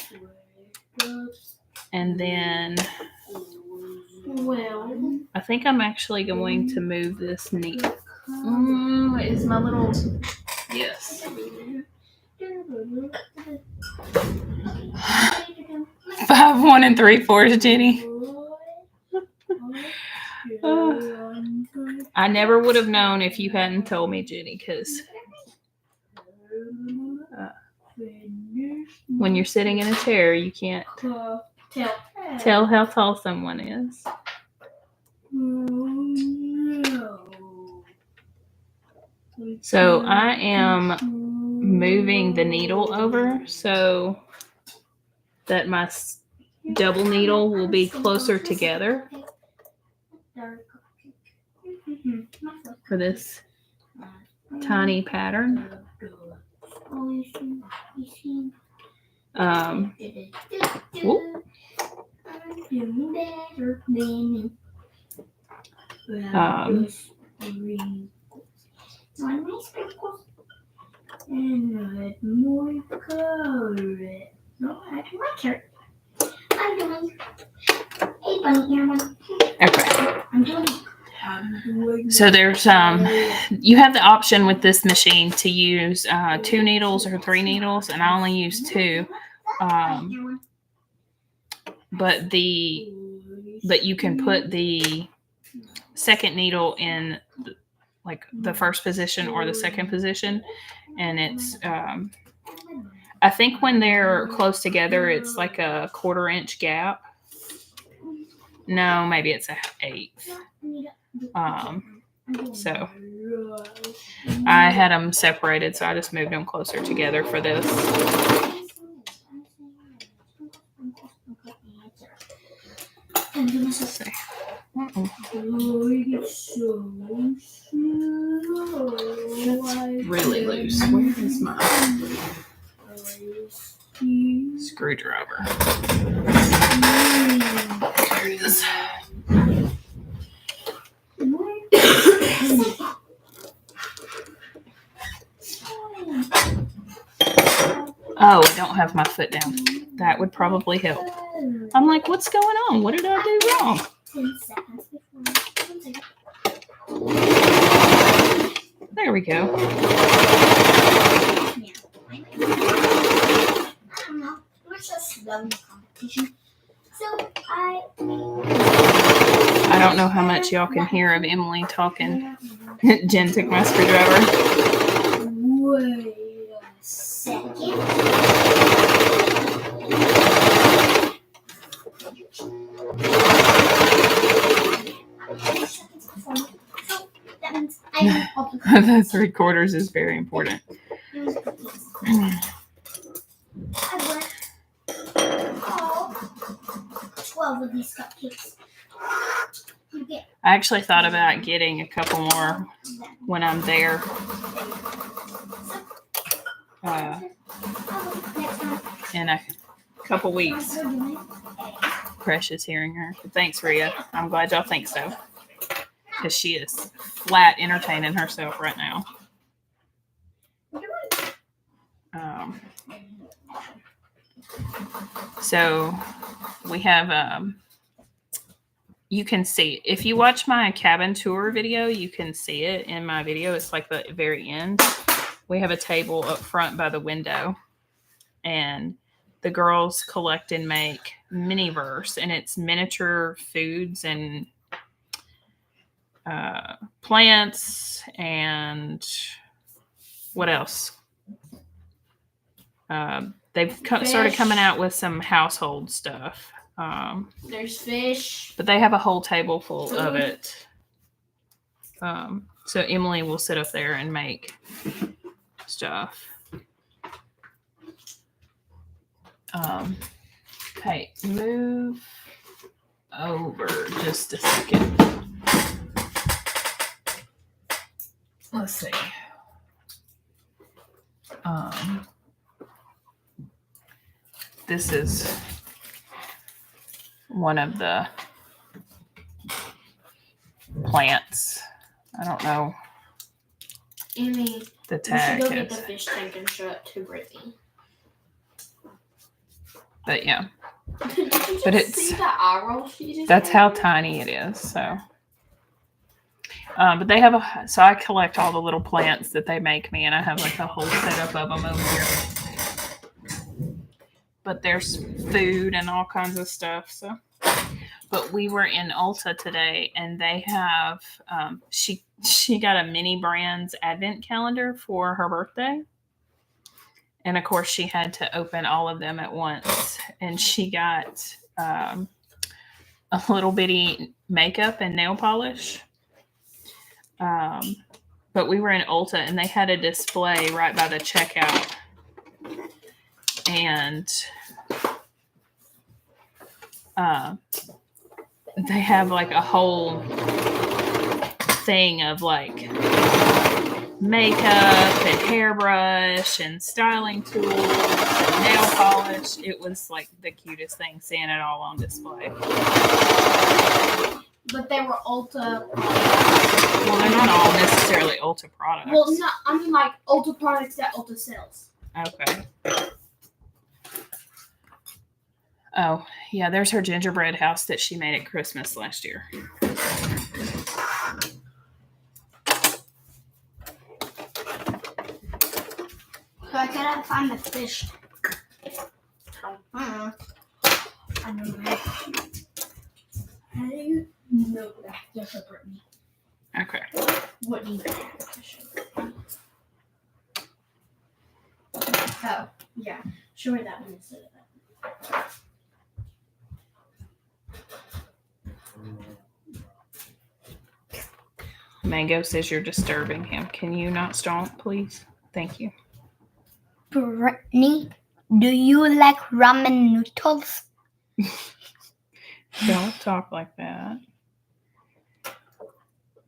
A: And then I think I'm actually going to move this needle. Is my little... Yes. 5 1 3/4, Jenny. I never would have known if you hadn't told me, Jenny, because when you're sitting in a chair, you can't tell how tall someone is. So I am moving the needle over so that my double needle will be closer together for this tiny pattern. Okay. So there's you have the option with this machine to use 2 needles or 3 needles, and I only use 2. But you can put the second needle in like the first position or the second position, and it's I think when they're close together it's like a 1/4 inch gap. No, maybe it's 1/8. So I had them separated, so I just moved them closer together for this. Let's see. That's really loose. Where is my screwdriver? There it is. Oh, I don't have my foot down. That would probably help. I'm like, what's going on? What did I do wrong?
B: 10 seconds before.
A: There we go. I don't know how much y'all can hear of Emily talking. Jen took my screwdriver.
B: Wait a second.
A: The 3/4 is very important.
B: I bought all 12 of these cupcakes.
A: I actually thought about getting a couple more when I'm there. In a couple weeks. Precious hearing her. Thanks, Rhea. I'm glad y'all think so. Because she is flat entertaining herself right now. So we have you can see if you watch my cabin tour video, you can see it in my video. It's like the very end. We have a table up front by the window, and the girls collect and make Miniverse, and it's miniature foods and plants and what else? They've started coming out with some household stuff.
C: There's fish.
A: But they have a whole table full of it. So Emily will sit up there and make stuff. Okay, move over just a second. Let's see. this is one of the plants. I don't know
D: Amy,
A: the
D: you should
A: tag
D: go get the
A: is,
D: fish tank and show it to Brittany.
A: but yeah,
D: Did you just
A: But it's-
D: see the eye roll she just
A: that's
D: gave
A: how
D: me?
A: tiny it is. So, but they have so I collect all the little plants that they make me, and I have like a whole setup of them over here. But there's food and all kinds of stuff. So, but we were in Ulta today, and they have she got a Mini Brands advent calendar for her birthday. And of course, she had to open all of them at once. And she got a little bitty makeup and nail polish. But we were in Ulta, and they had a display right by the checkout. And they have like a whole thing of like makeup and hairbrush and styling tools and nail polish. It was like the cutest thing, seeing it all on display.
D: But they were Ulta.
A: Well, they're not all necessarily Ulta products.
D: Well, no, I mean like Ulta products that Ulta sells.
A: Okay. Oh, yeah, there's her gingerbread house that she made at Christmas last year.
B: So I gotta find the fish.
D: I know that. I know that. Yes, sir, Brittany.
A: Okay.
D: What do you have to show? Oh, yeah. Show her that one instead of that.
A: Mango says you're disturbing him. Can you not stomp, please? Thank you.
B: Brittany, do you like ramen noodles?
A: Don't talk like that.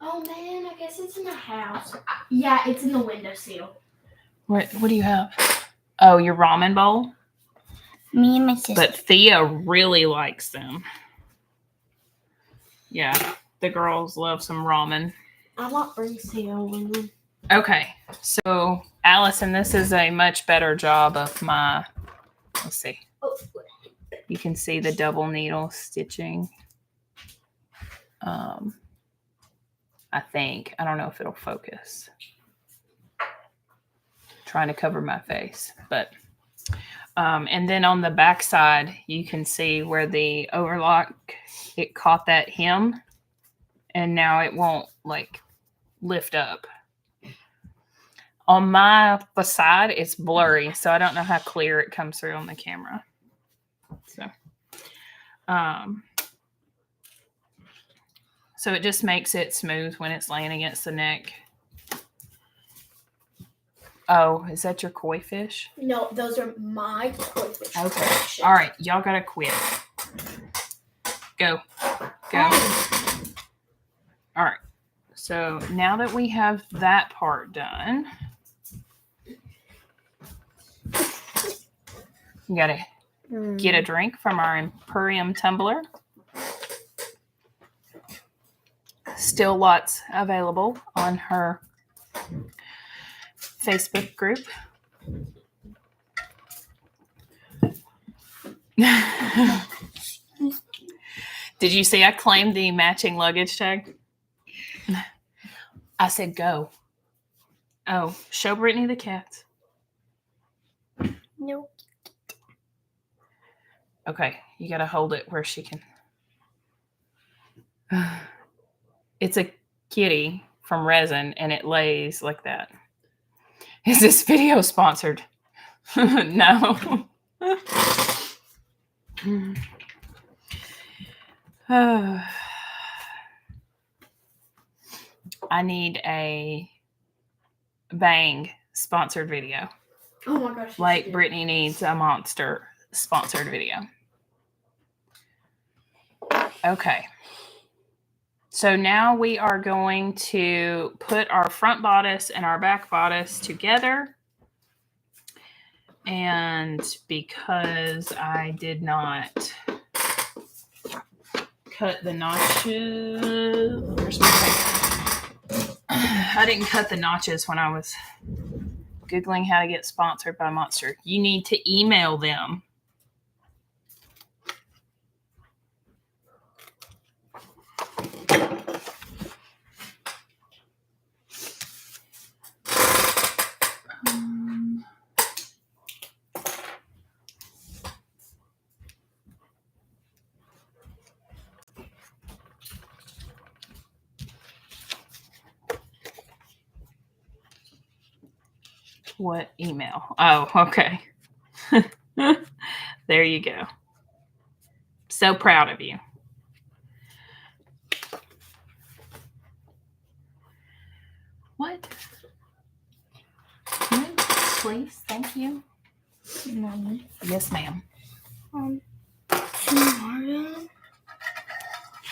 D: Oh man, I guess it's in the house. Yeah, it's in the windowsill.
A: What do you have? Oh, your ramen bowl?
B: Me and my sister.
A: But Thea really likes them. Yeah, the girls love some ramen.
C: I want Brinkseo one.
A: Okay, so Allison, this is a much better job of my, let's see. You can see the double needle stitching. I think. I don't know if it'll focus. Trying to cover my face, but and then on the back side, you can see where the overlock, it caught that hem, and now it won't like lift up. On my side, it's blurry, so I don't know how clear it comes through on the camera. So it just makes it smooth when it's laying against the neck. Oh, is that your koi fish?
D: No, those are my koi fish.
A: Okay.
D: collection.
A: All right, y'all gotta quit. Go. All right. So now that we have that part done, you gotta get a drink from our Imperium tumbler. Still lots available on her Facebook group. Did you see I claimed the matching luggage tag? I said go. Oh, show Brittany the cats.
B: No.
A: Okay, you got to hold it where she can. It's a kitty from resin, and it lays like that. Is this video sponsored? No. I need a Bang sponsored video.
D: Oh my gosh.
A: Like Brittany needs a Monster sponsored video. Okay. So now we are going to put our front bodice and our back bodice together. And because I did not cut the notches, where's my paper? I didn't cut the notches when I was Googling how to get sponsored by Monster. You need to email them. What email? Oh, okay. There you go. So proud of you. What? Please, thank you.
B: Mommy.
A: Yes, ma'am.
B: Tomorrow.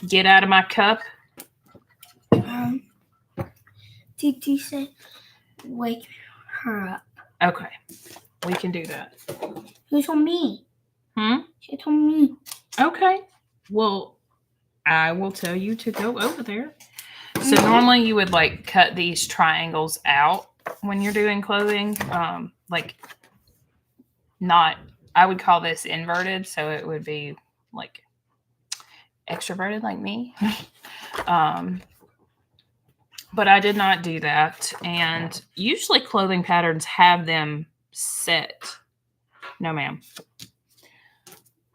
A: Get out of my cup.
B: Titi said, wake her up.
A: Okay, we can do that.
B: Who told me? She told me.
A: Okay. Well, I will tell you to go over there. So normally you would like cut these triangles out when you're doing clothing. Like not, I would call this inverted. So it would be like extroverted like me. But I did not do that. And usually clothing patterns have them set. No, ma'am.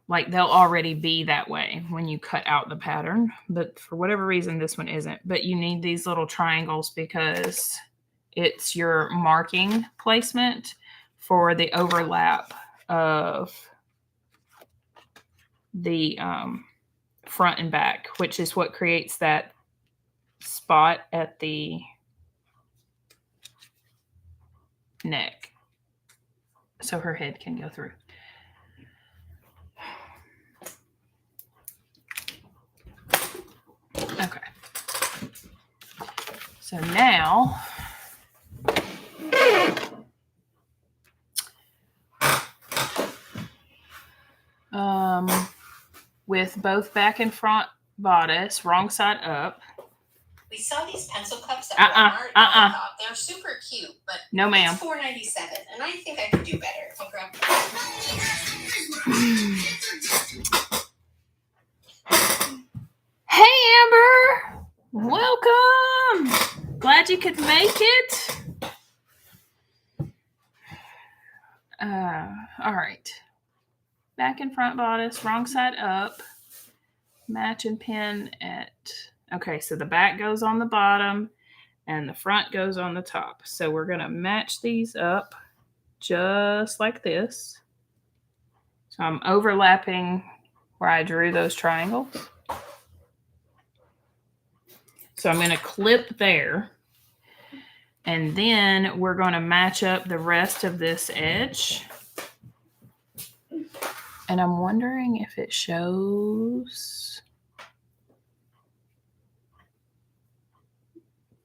A: Like they'll already be that way when you cut out the pattern. But for whatever reason, this one isn't. But you need these little triangles because it's your marking placement for the overlap of the front and back, which is what creates that spot at the neck. So her head can go through. Okay. So now with both back and front bodice, wrong side up.
E: We saw these pencil cups at Walmart, and I thought they're super cute, but
A: no, ma'am.
E: It's $4.97, and I think I could do better. I'll grab
A: Hey, Amber! Welcome! Glad you could make it. All right. Back and front bodice, wrong side up. Match and pin at... Okay, so the back goes on the bottom and the front goes on the top. So we're going to match these up just like this. So I'm overlapping where I drew those triangles. So I'm going to clip there. And then we're going to match up the rest of this edge. And I'm wondering if it shows.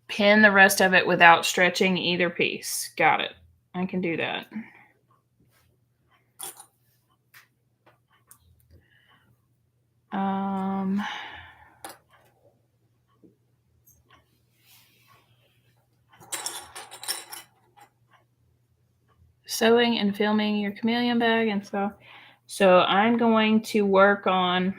A: Pin the rest of it without stretching either piece. Got it. I can do that. Sewing and filming your chameleon bag and so I'm going to work on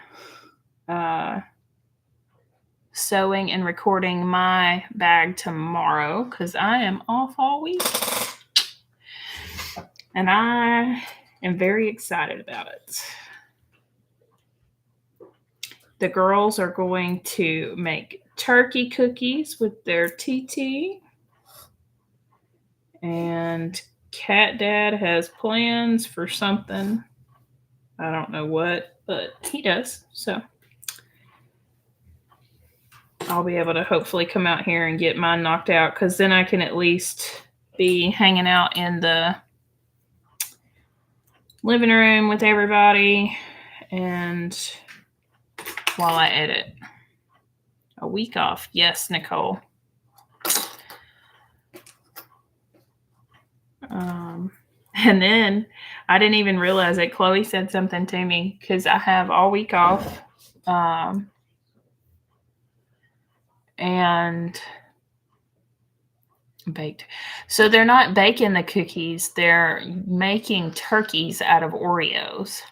A: sewing and recording my bag tomorrow because I am off all week and I am very excited about it. The girls are going to make turkey cookies with their TT, and Cat Dad has plans for something. I don't know what, but he does. So I'll be able to hopefully come out here and get mine knocked out because then I can at least be hanging out in the living room with everybody and while I edit. A week off. Yes, Nicole. And then I didn't even realize it. Chloe said something to me because I have all week off. And baked. So they're not baking the cookies. They're making turkeys out of Oreos.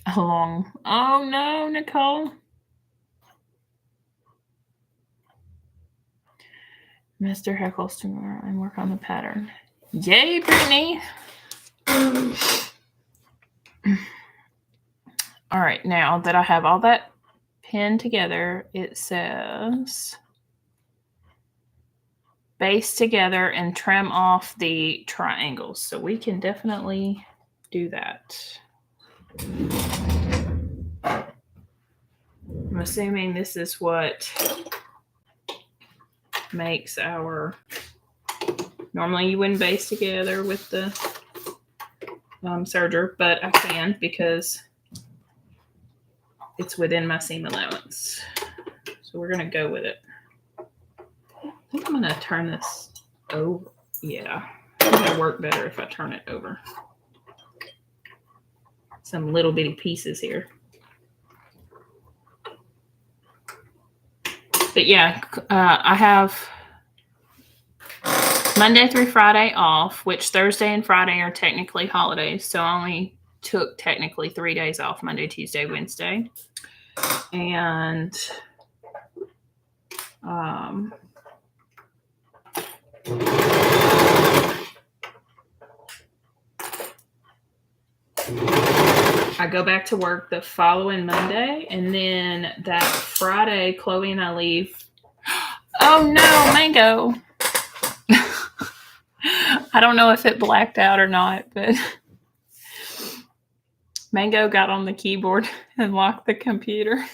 A: Oh no, Nicole. Mr. Heckles tomorrow and work on the pattern. Yay, Brittany. All right, now that I have all that pinned together, it says baste together and trim off the triangles. So we can definitely do that. I'm assuming this is what makes our, normally you wouldn't baste together with the serger, but I can because it's within my seam allowance. So we're going to go with it. I think I'm going to turn this over. Yeah, it'll work better if I turn it over. Some little bitty pieces here. But yeah, I have Monday through Friday off, which Thursday and Friday are technically holidays. So I only took technically 3 days off, Monday, Tuesday, Wednesday. And I go back to work the following Monday, and then that Friday, Chloe and I leave. Oh no, Mango. I don't know if it blacked out or not, but Mango got on the keyboard and locked the computer.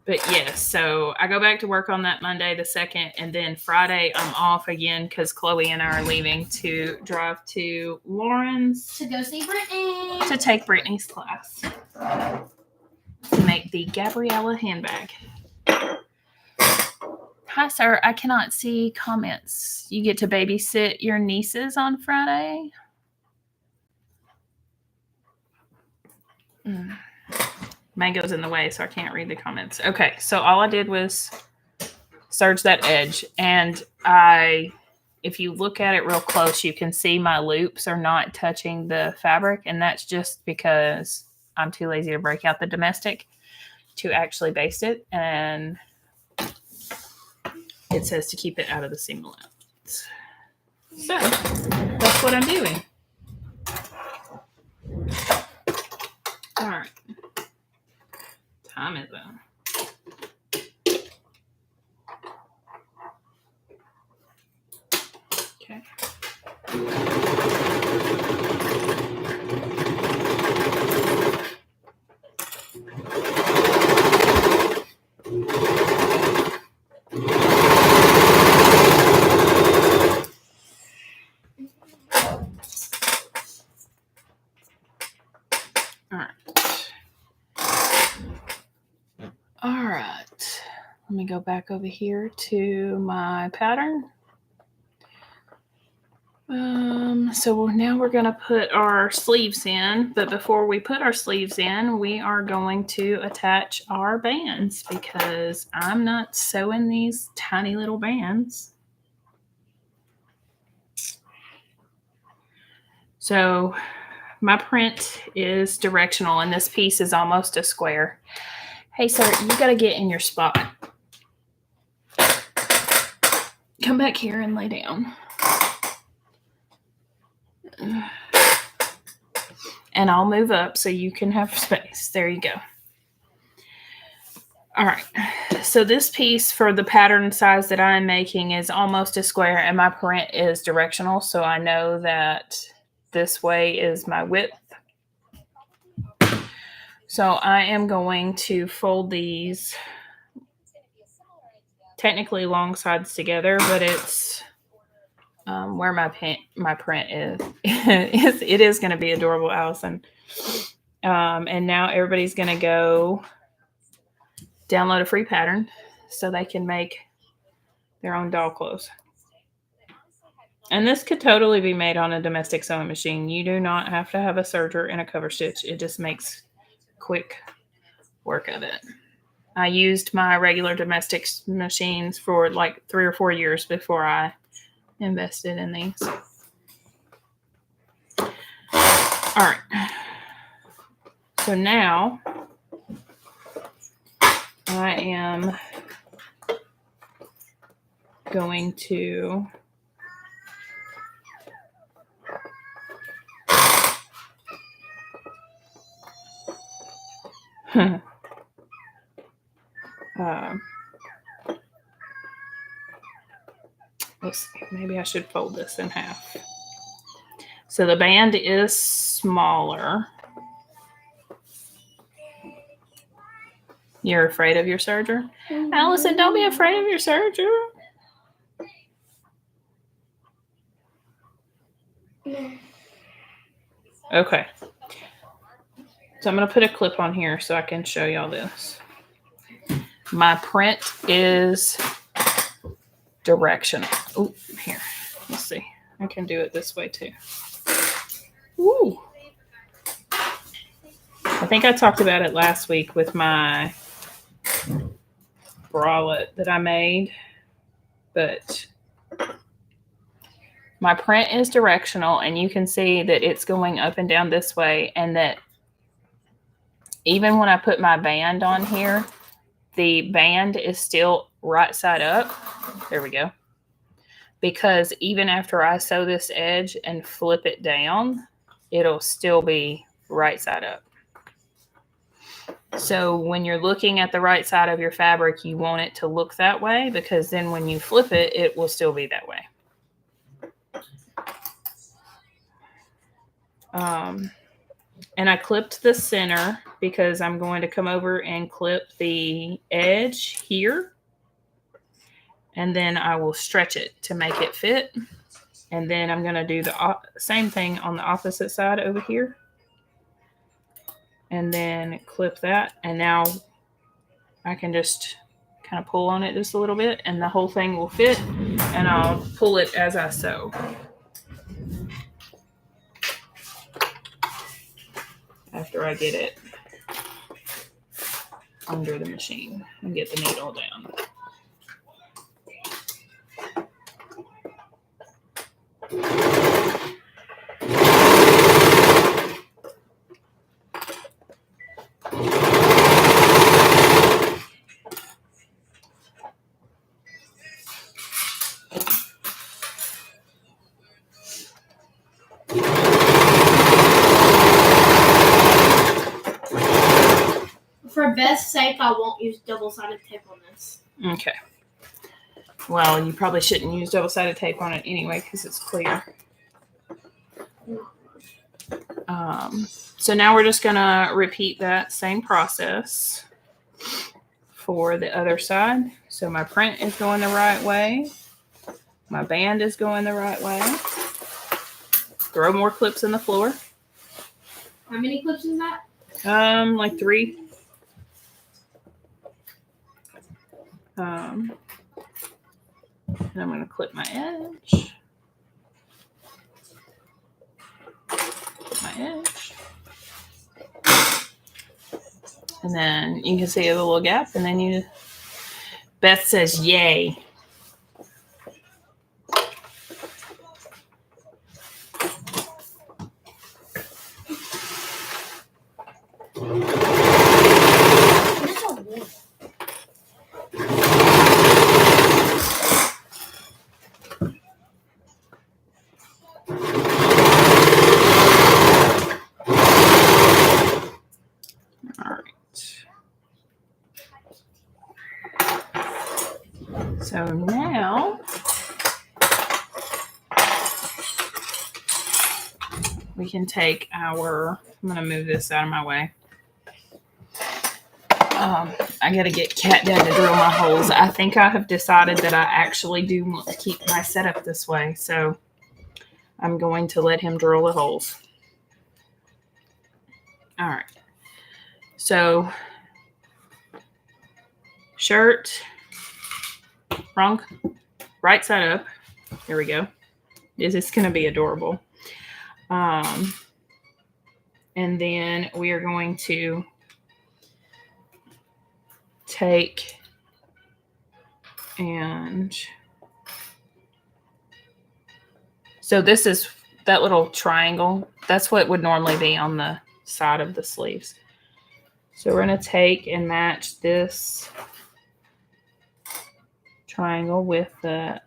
A: But yes, so I go back to work on that Monday the 2nd, and then Friday I'm off again because Chloe and I are leaving to drive to Lawrence
B: To go see Brittany.
A: to take Brittany's class to make the Gabriella handbag. Hi, sir. I cannot see comments. You get to babysit your nieces on Friday? Mango's in the way, so I can't read the comments. Okay, so all I did was serge that edge, and if you look at it real close, you can see my loops are not touching the fabric, and that's just because I'm too lazy to break out the domestic to actually baste it, and it says to keep it out of the seam allowance. So that's what I'm doing. All right. Time is up. Okay. All right. Let me go back over here to my pattern. So now we're going to put our sleeves in, but before we put our sleeves in, we are going to attach our bands because I'm not sewing these tiny little bands. So my print is directional, and this piece is almost a square. Hey, sir, you got to get in your spot. Come back here and lay down. And I'll move up so you can have space. There you go. All right. So this piece for the pattern size that I'm making is almost a square, and my print is directional. So I know that this way is my width. So I am going to fold these technically long sides together, but it's where my print is. It is going to be adorable, Allison. And now everybody's going to go download a free pattern so they can make their own doll clothes. And this could totally be made on a domestic sewing machine. You do not have to have a serger and a cover stitch. It just makes quick work of it. I used my regular domestic machines for like 3 or 4 years before I invested in these. All right. So now I am going to let's see, maybe I should fold this in half. So the band is smaller. You're afraid of your serger? Allison, don't be afraid of your serger. Okay. So I'm going to put a clip on here so I can show y'all this. My print is directional. Oh, here. Let's see. I can do it this way too. Ooh. I think I talked about it last week with my bralette that I made, but my print is directional, and you can see that it's going up and down this way, and that even when I put my band on here, the band is still right side up. There we go. Because even after I sew this edge and flip it down, it'll still be right side up. So when you're looking at the right side of your fabric, you want it to look that way, because then when you flip it, it will still be that way. And I clipped the center because I'm going to come over and clip the edge here. And then I will stretch it to make it fit. And then I'm going to do the same thing on the opposite side over here. And then clip that. And now I can just kind of pull on it just a little bit, and the whole thing will fit. And I'll pull it as I sew. After I get it under the machine and get the needle down.
C: For best sake, I won't use double-sided tape on this.
A: Okay. Well, you probably shouldn't use double-sided tape on it anyway because it's clear. So now we're just going to repeat that same process for the other side. So my print is going the right way. My band is going the right way. Throw more clips in the floor.
C: How many clips is that?
A: Like 3. And I'm going to clip my edge. Clip my edge. And then you can see a little gap, and then Beth says, yay. So now we can take I'm going to move this out of my way. I gotta get Cat Dad to drill my holes. I think I have decided that I actually do want to keep my setup this way, so I'm going to let him drill the holes. All right. So, shirt, wrong, right side up. There we go. This is going to be adorable. And then we are going to take and so this is that little triangle. That's what would normally be on the side of the sleeves. So we're going to take and match this triangle with the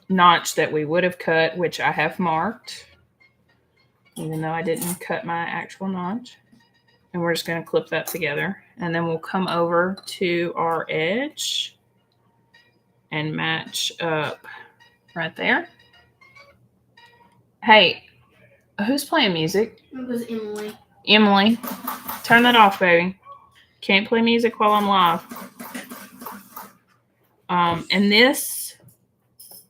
A: notch that we would have cut, which I have marked, even though I didn't cut my actual notch. And we're just going to clip that together. And then we'll come over to our edge and match up right there. Hey, who's playing music?
C: It was Emily.
A: Emily, turn that off, baby. Can't play music while I'm live. And this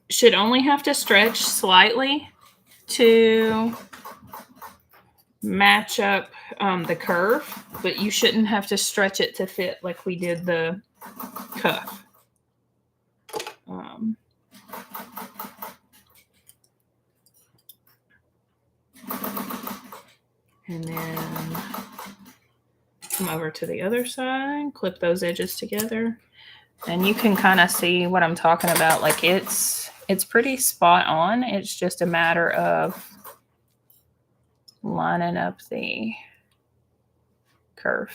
A: should only have to stretch slightly to match up the curve, but you shouldn't have to stretch it to fit like we did the cuff. And then come over to the other side, clip those edges together, and you can kind of see what I'm talking about. Like it's pretty spot on. It's just a matter of lining up the curve.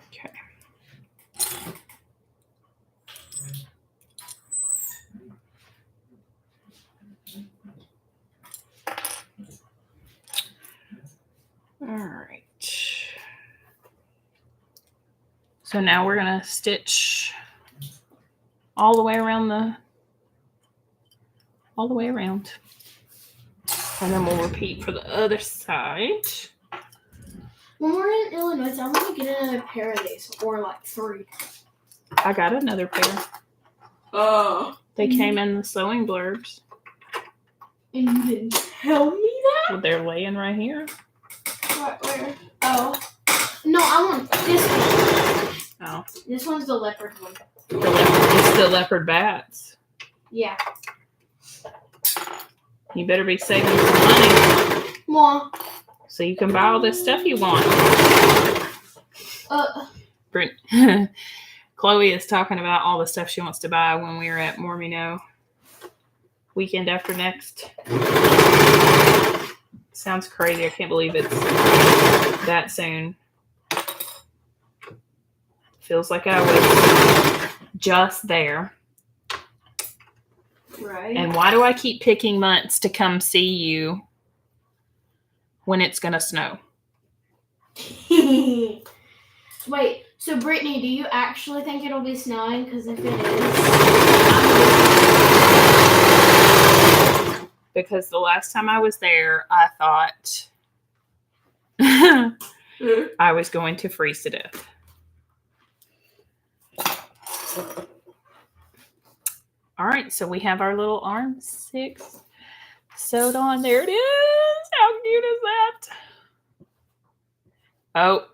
A: Okay. All right. So now we're going to stitch all the way around and then we'll repeat for the other side.
D: When we're in Illinois, I want to get another pair of these, or like 3.
A: I got another pair.
D: Oh.
A: They came in the sewing blurbs.
D: And you didn't tell me that?
A: Well, they're laying right here.
D: Where? Oh. No, I want this one.
A: Oh.
D: This one's the leopard one.
A: It's the leopard bats.
D: Yeah.
A: You better be saving some money
D: Mom.
A: so you can buy all this stuff you want. Chloe is talking about all the stuff she wants to buy when we are at Mormino weekend after next. Sounds crazy. I can't believe it's that soon. Feels like I was just there.
D: Right.
A: And why do I keep picking months to come see you when it's going to snow?
D: Wait, so Brittany, do you actually think it'll be snowing? Because if it is...
A: Because the last time I was there, I thought I was going to freeze to death. All right, so we have our little arm 6 sewed on. There it is. How cute is that? Oh.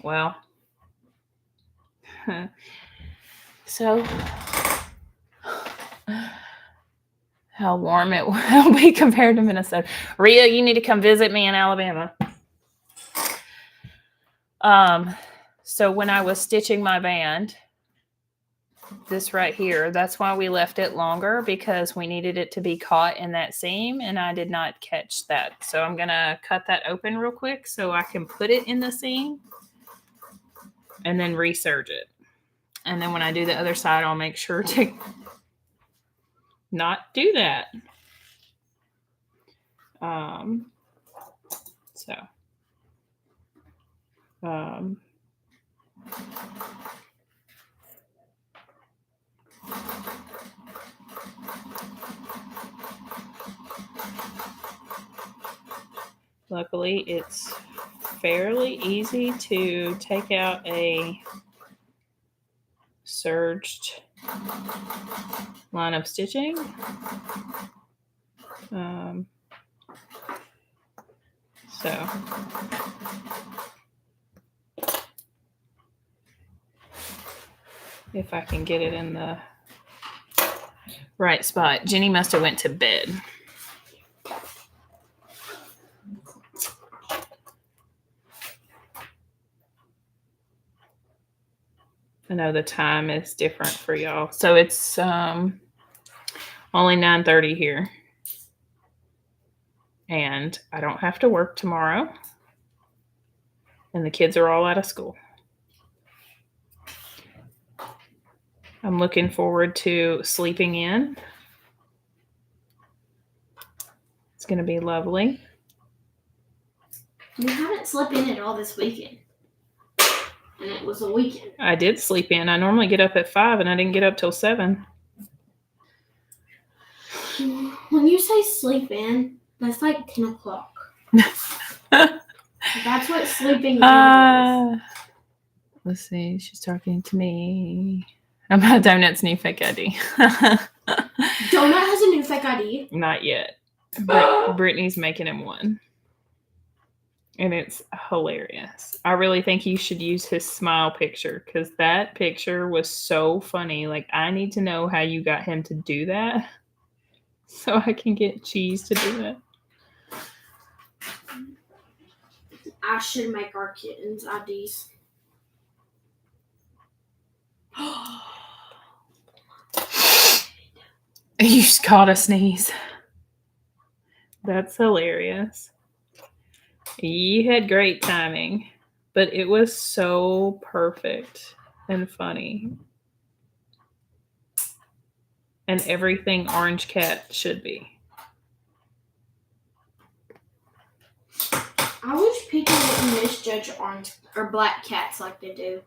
A: Well. So, how warm it will be compared to Minnesota. Rhea, you need to come visit me in Alabama. So when I was stitching my band, this right here, that's why we left it longer, because we needed it to be caught in that seam, and I did not catch that. So I'm going to cut that open real quick so I can put it in the seam and then reserge it. And then when I do the other side, I'll make sure to not do that. So. Luckily, it's fairly easy to take out a serged line of stitching. So if I can get it in the right spot. Jenny must have went to bed. I know the time is different for y'all. So it's only 9:30 here. And I don't have to work tomorrow. And the kids are all out of school. I'm looking forward to sleeping in. It's going to be lovely.
D: You haven't slept in at all this weekend. And it was a weekend.
A: I did sleep in. I normally get up at 5 and I didn't get up till 7.
D: When you say sleep in, that's like 10 o'clock. That's what sleeping in is.
A: Let's see. She's talking to me about Donut's new fake ID.
D: Donut has a new fake ID.
A: Not yet. Brittany's making him one. And it's hilarious. I really think you should use his smile picture because that picture was so funny. Like, I need to know how you got him to do that so I can get Cheese to do it.
D: I should make our kittens IDs.
A: You just caught a sneeze. That's hilarious. You had great timing, but it was so perfect and funny. And everything Orange Cat should be.
D: I wish people wouldn't misjudge orange or black cats like they do.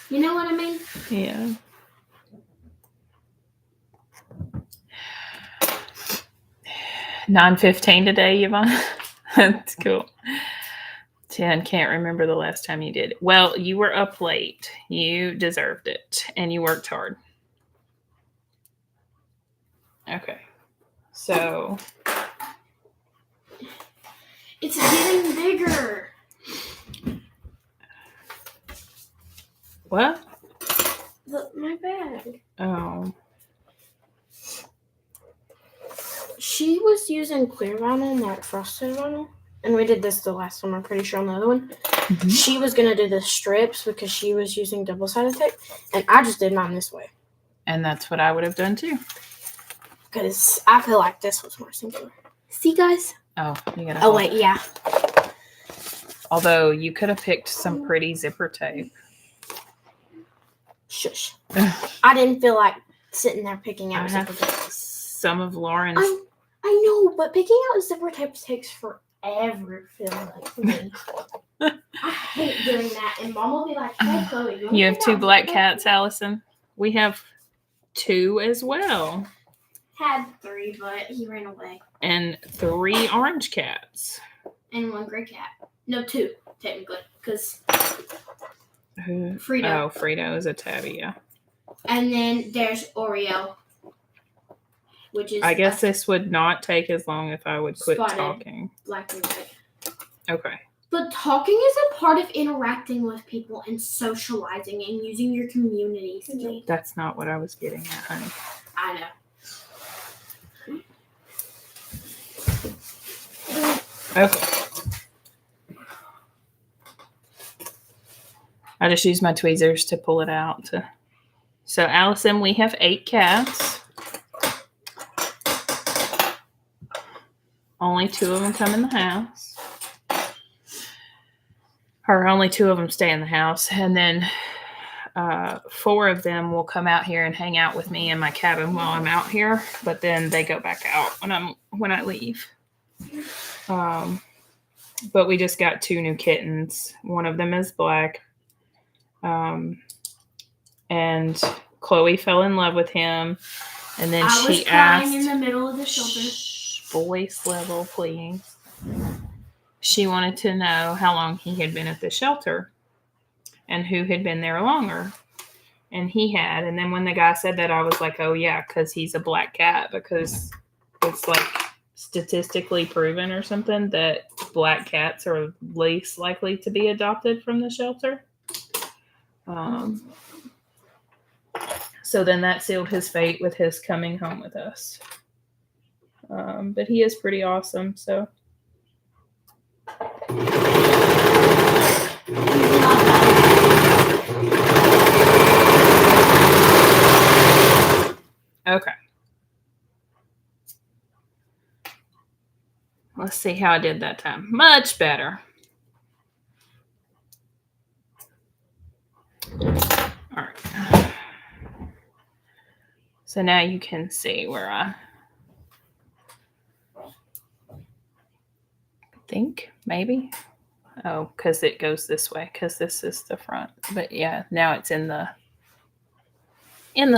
D: You know what I mean?
A: Yeah. $9:15 today, Yvonne. That's cool. 10, can't remember the last time you did. Well, you were up late. You deserved it. And you worked hard. Okay. So.
D: It's getting bigger.
A: What?
D: My bag.
A: Oh.
C: She was using clear vinyl, not frosted vinyl. And we did this the last time, I'm pretty sure, on the other one.
A: Mm-hmm.
C: She was going to do the strips because she was using double-sided tape. And I just did mine this way.
A: And that's what I would have done too.
C: Because I feel like this was more singular. See, guys?
A: Oh, you gotta.
C: Oh, wait, yeah.
A: Although you could have picked some pretty zipper tape.
C: Shush. I didn't feel like sitting there picking out
A: I
C: zipper
A: have
C: tape.
A: some of Lauren's.
C: I know, but picking out zipper tape takes forever, feel like, for me. I hate doing that. And Mom will be like, hey, Chloe.
A: You have
C: pick
A: 2
C: out
A: black
C: zipper
A: cats,
C: tape?"
A: Allison. We have 2 as well.
D: Had 3, but he ran away.
A: And 3 orange cats.
D: And 1 gray cat. No, 2, technically. Because
A: Who?
D: Frito.
A: Oh, Frito is a tabby, yeah.
D: And then there's Oreo. Which is
A: I guess this would not take as long if I would quit
D: Spotted.
A: talking.
D: black and white.
A: Okay.
D: But talking is a part of interacting with people and socializing and using your community skills.
A: That's not what I was getting at, honey.
D: I know.
A: Okay. I just use my tweezers to pull it out. So, Allison, we have 8 cats. Only 2 of them come in the house. or only 2 of them stay in the house. And then 4 of them will come out here and hang out with me in my cabin while I'm out here. But then they go back out when I leave. But we just got 2 new kittens. One of them is black. And Chloe fell in love with him. And then
D: I was
A: she
D: crying in
A: asked,
D: the middle of the shelter.
A: voice level, please. She wanted to know how long he had been at the shelter and who had been there longer. And he had. And then when the guy said that, I was like, oh, yeah, because he's a black cat, because it's like statistically proven or something that black cats are least likely to be adopted from the shelter. So then that sealed his fate with his coming home with us. But he is pretty awesome, so. Okay. Let's see how I did that time. Much better. All right. So now you can see where I think, maybe. Oh, because it goes this way, because this is the front. But yeah, now it's in the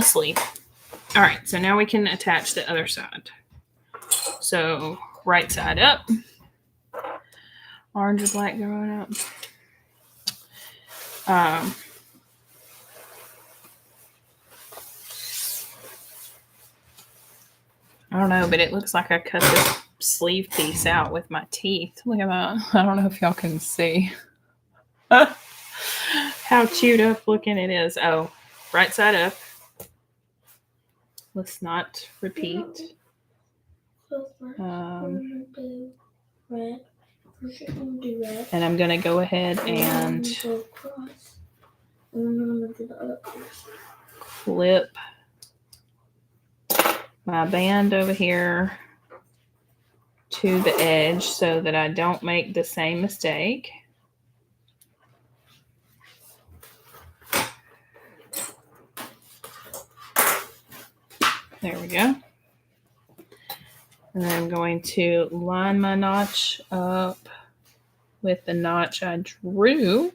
A: sleeve. All right, so now we can attach the other side. So right side up. Orange or black going up. I don't know, but it looks like I cut this sleeve piece out with my teeth. Look at that. I don't know if y'all can see how chewed up looking it is. Oh, right side up. Let's not repeat. And I'm going to go ahead and clip my band over here to the edge so that I don't make the same mistake. There we go. And I'm going to line my notch up with the notch I drew.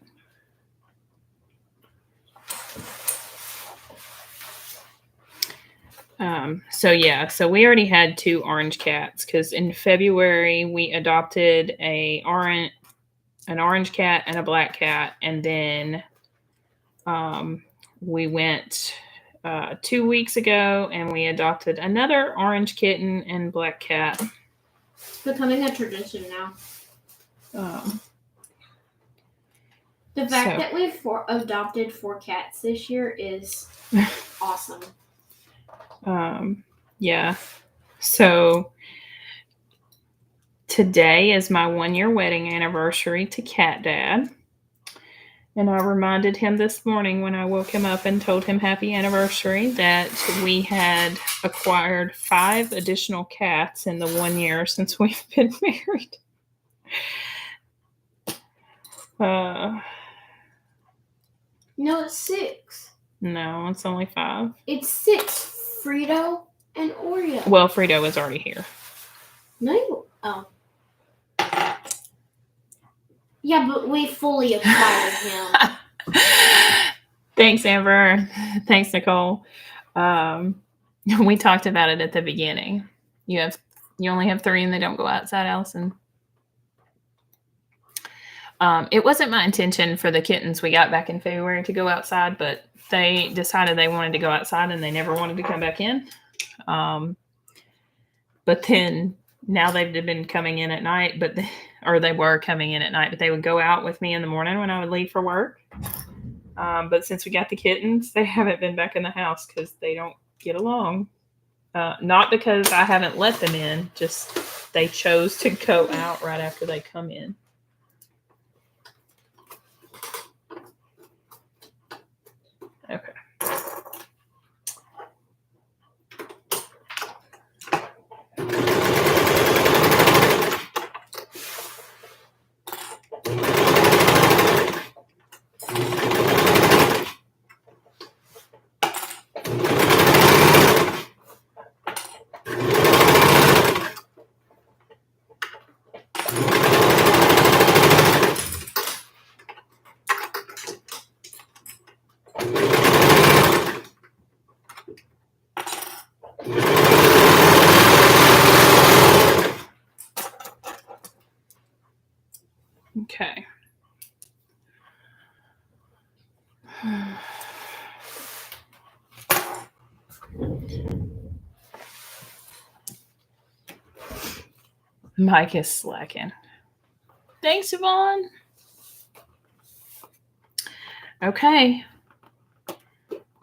A: So we already had 2 orange cats because in February we adopted an orange cat and a black cat, and then we went 2 weeks ago and we adopted another orange kitten and black cat.
D: It's becoming a tradition now. The fact that we've adopted 4 cats this year is awesome.
A: Yeah. So today is my 1-year wedding anniversary to Cat Dad. And I reminded him this morning when I woke him up and told him happy anniversary that we had acquired 5 additional cats in the 1 year since we've been married.
D: No, it's 6.
A: No, it's only 5.
D: It's 6. Frito and Oreo.
A: Well, Frito was already here.
D: No. Oh. Yeah, but we fully acquired him.
A: Thanks, Amber. Thanks, Nicole. We talked about it at the beginning. You only have 3 and they don't go outside, Allison. It wasn't my intention for the kittens we got back in February to go outside, but they decided they wanted to go outside and they never wanted to come back in. But then now they've been coming in at night, or they were coming in at night, but they would go out with me in the morning when I would leave for work. But since we got the kittens, they haven't been back in the house because they don't get along. Not because I haven't let them in, just they chose to go out right after they come in. Okay. Mike is slacking. Thanks, Yvonne. Okay.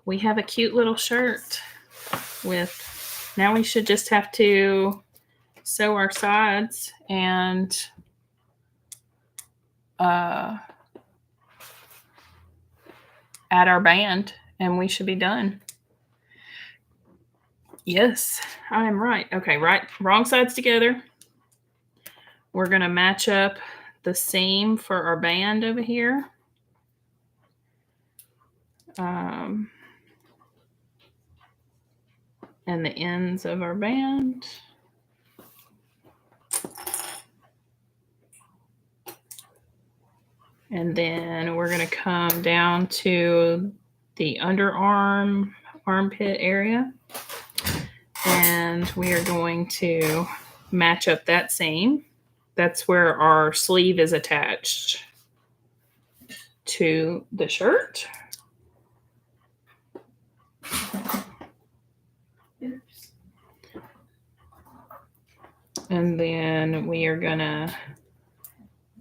A: We have a cute little shirt with, now we should just have to sew our sides and add our band, and we should be done. Yes, I am right. Okay, right, wrong sides together. We're going to match up the seam for our band over here. And the ends of our band. And then we're going to come down to the underarm, armpit area. And we are going to match up that seam. That's where our sleeve is attached to the shirt. And then we are going to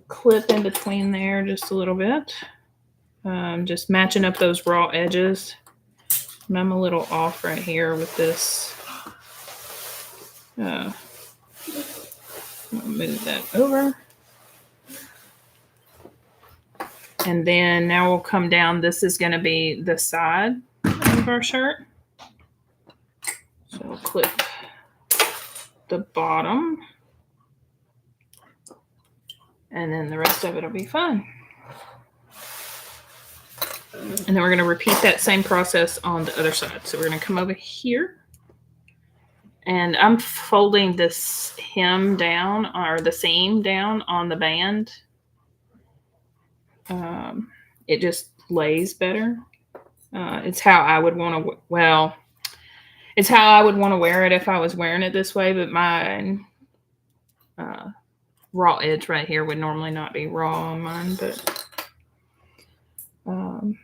A: clip in between there just a little bit. Just matching up those raw edges. And I'm a little off right here with this. I'll move that over. And then now we'll come down. This is going to be the side of our shirt. So we'll clip the bottom. And then the rest of it will be fun. And then we're going to repeat that same process on the other side. So we're going to come over here. And I'm folding this hem down, or the seam down on the band. It just lays better. It's how I would want to, well, it's how I would want to wear it if I was wearing it this way, but my raw edge right here would normally not be raw on mine, but and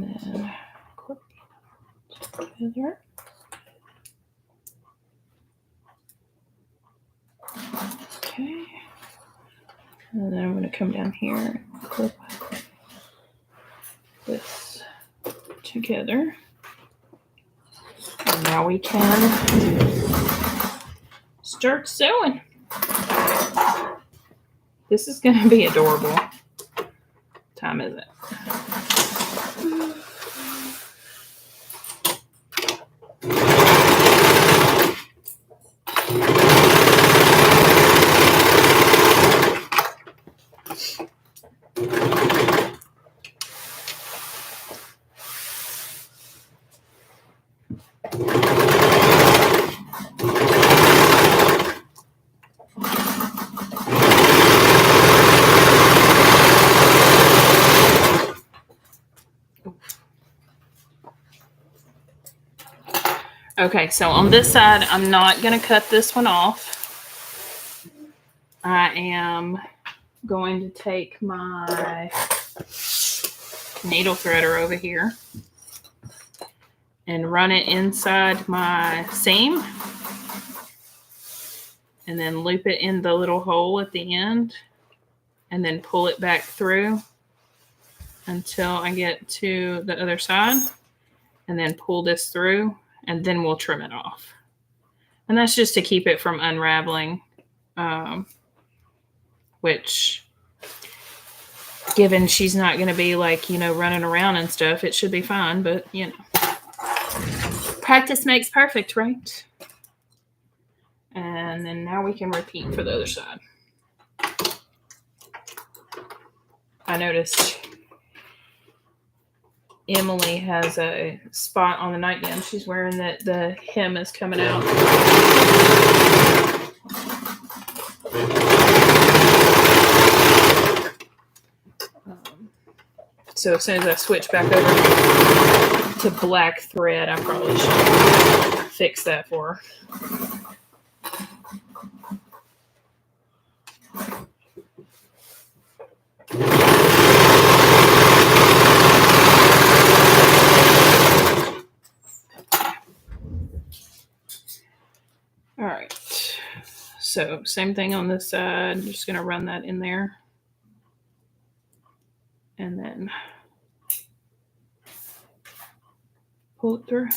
A: then clip together. Okay. And then I'm going to come down here and clip this together. And now we can start sewing. This is going to be adorable. What time is it? Okay, so on this side, I'm not going to cut this one off. I am going to take my needle threader over here and run it inside my seam and then loop it in the little hole at the end and then pull it back through until I get to the other side and then pull this through. And then we'll trim it off. And that's just to keep it from unraveling, which, given she's not going to be like, running around and stuff, it should be fine. But, practice makes perfect, right? And then now we can repeat for the other side. I noticed Emily has a spot on the nightgown she's wearing that the hem is coming out. So as soon as I switch back over to black thread, I probably should fix that for her. So same thing on this side. I'm just going to run that in there. And then pull it through.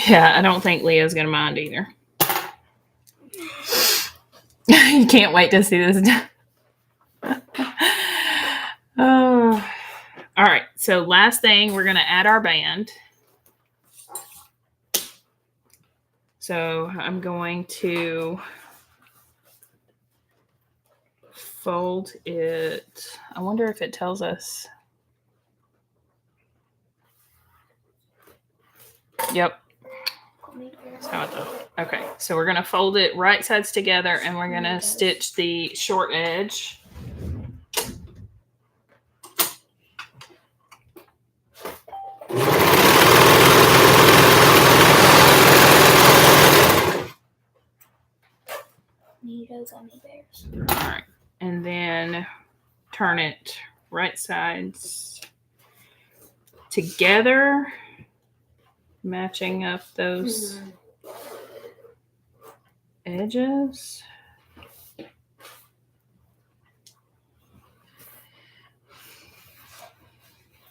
A: Yeah, I don't think Leah's going to mind either. You can't wait to see this. Oh. All right, so last thing, we're going to add our band. So I'm going to fold it. I wonder if it tells us. Yep. That's how it does. Okay, so we're going to fold it right sides together and we're going to stitch the short edge.
B: Gummy bears.
A: All right, and then turn it right sides together, matching up those edges.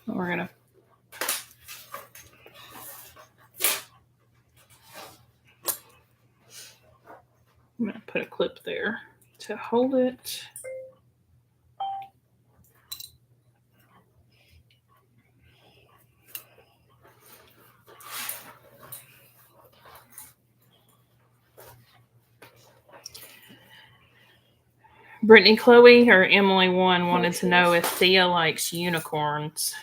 A: We're gonna I'm gonna put a clip there to hold it. Brittany, Chloe, or Emily one wanted to know if Thea likes unicorns.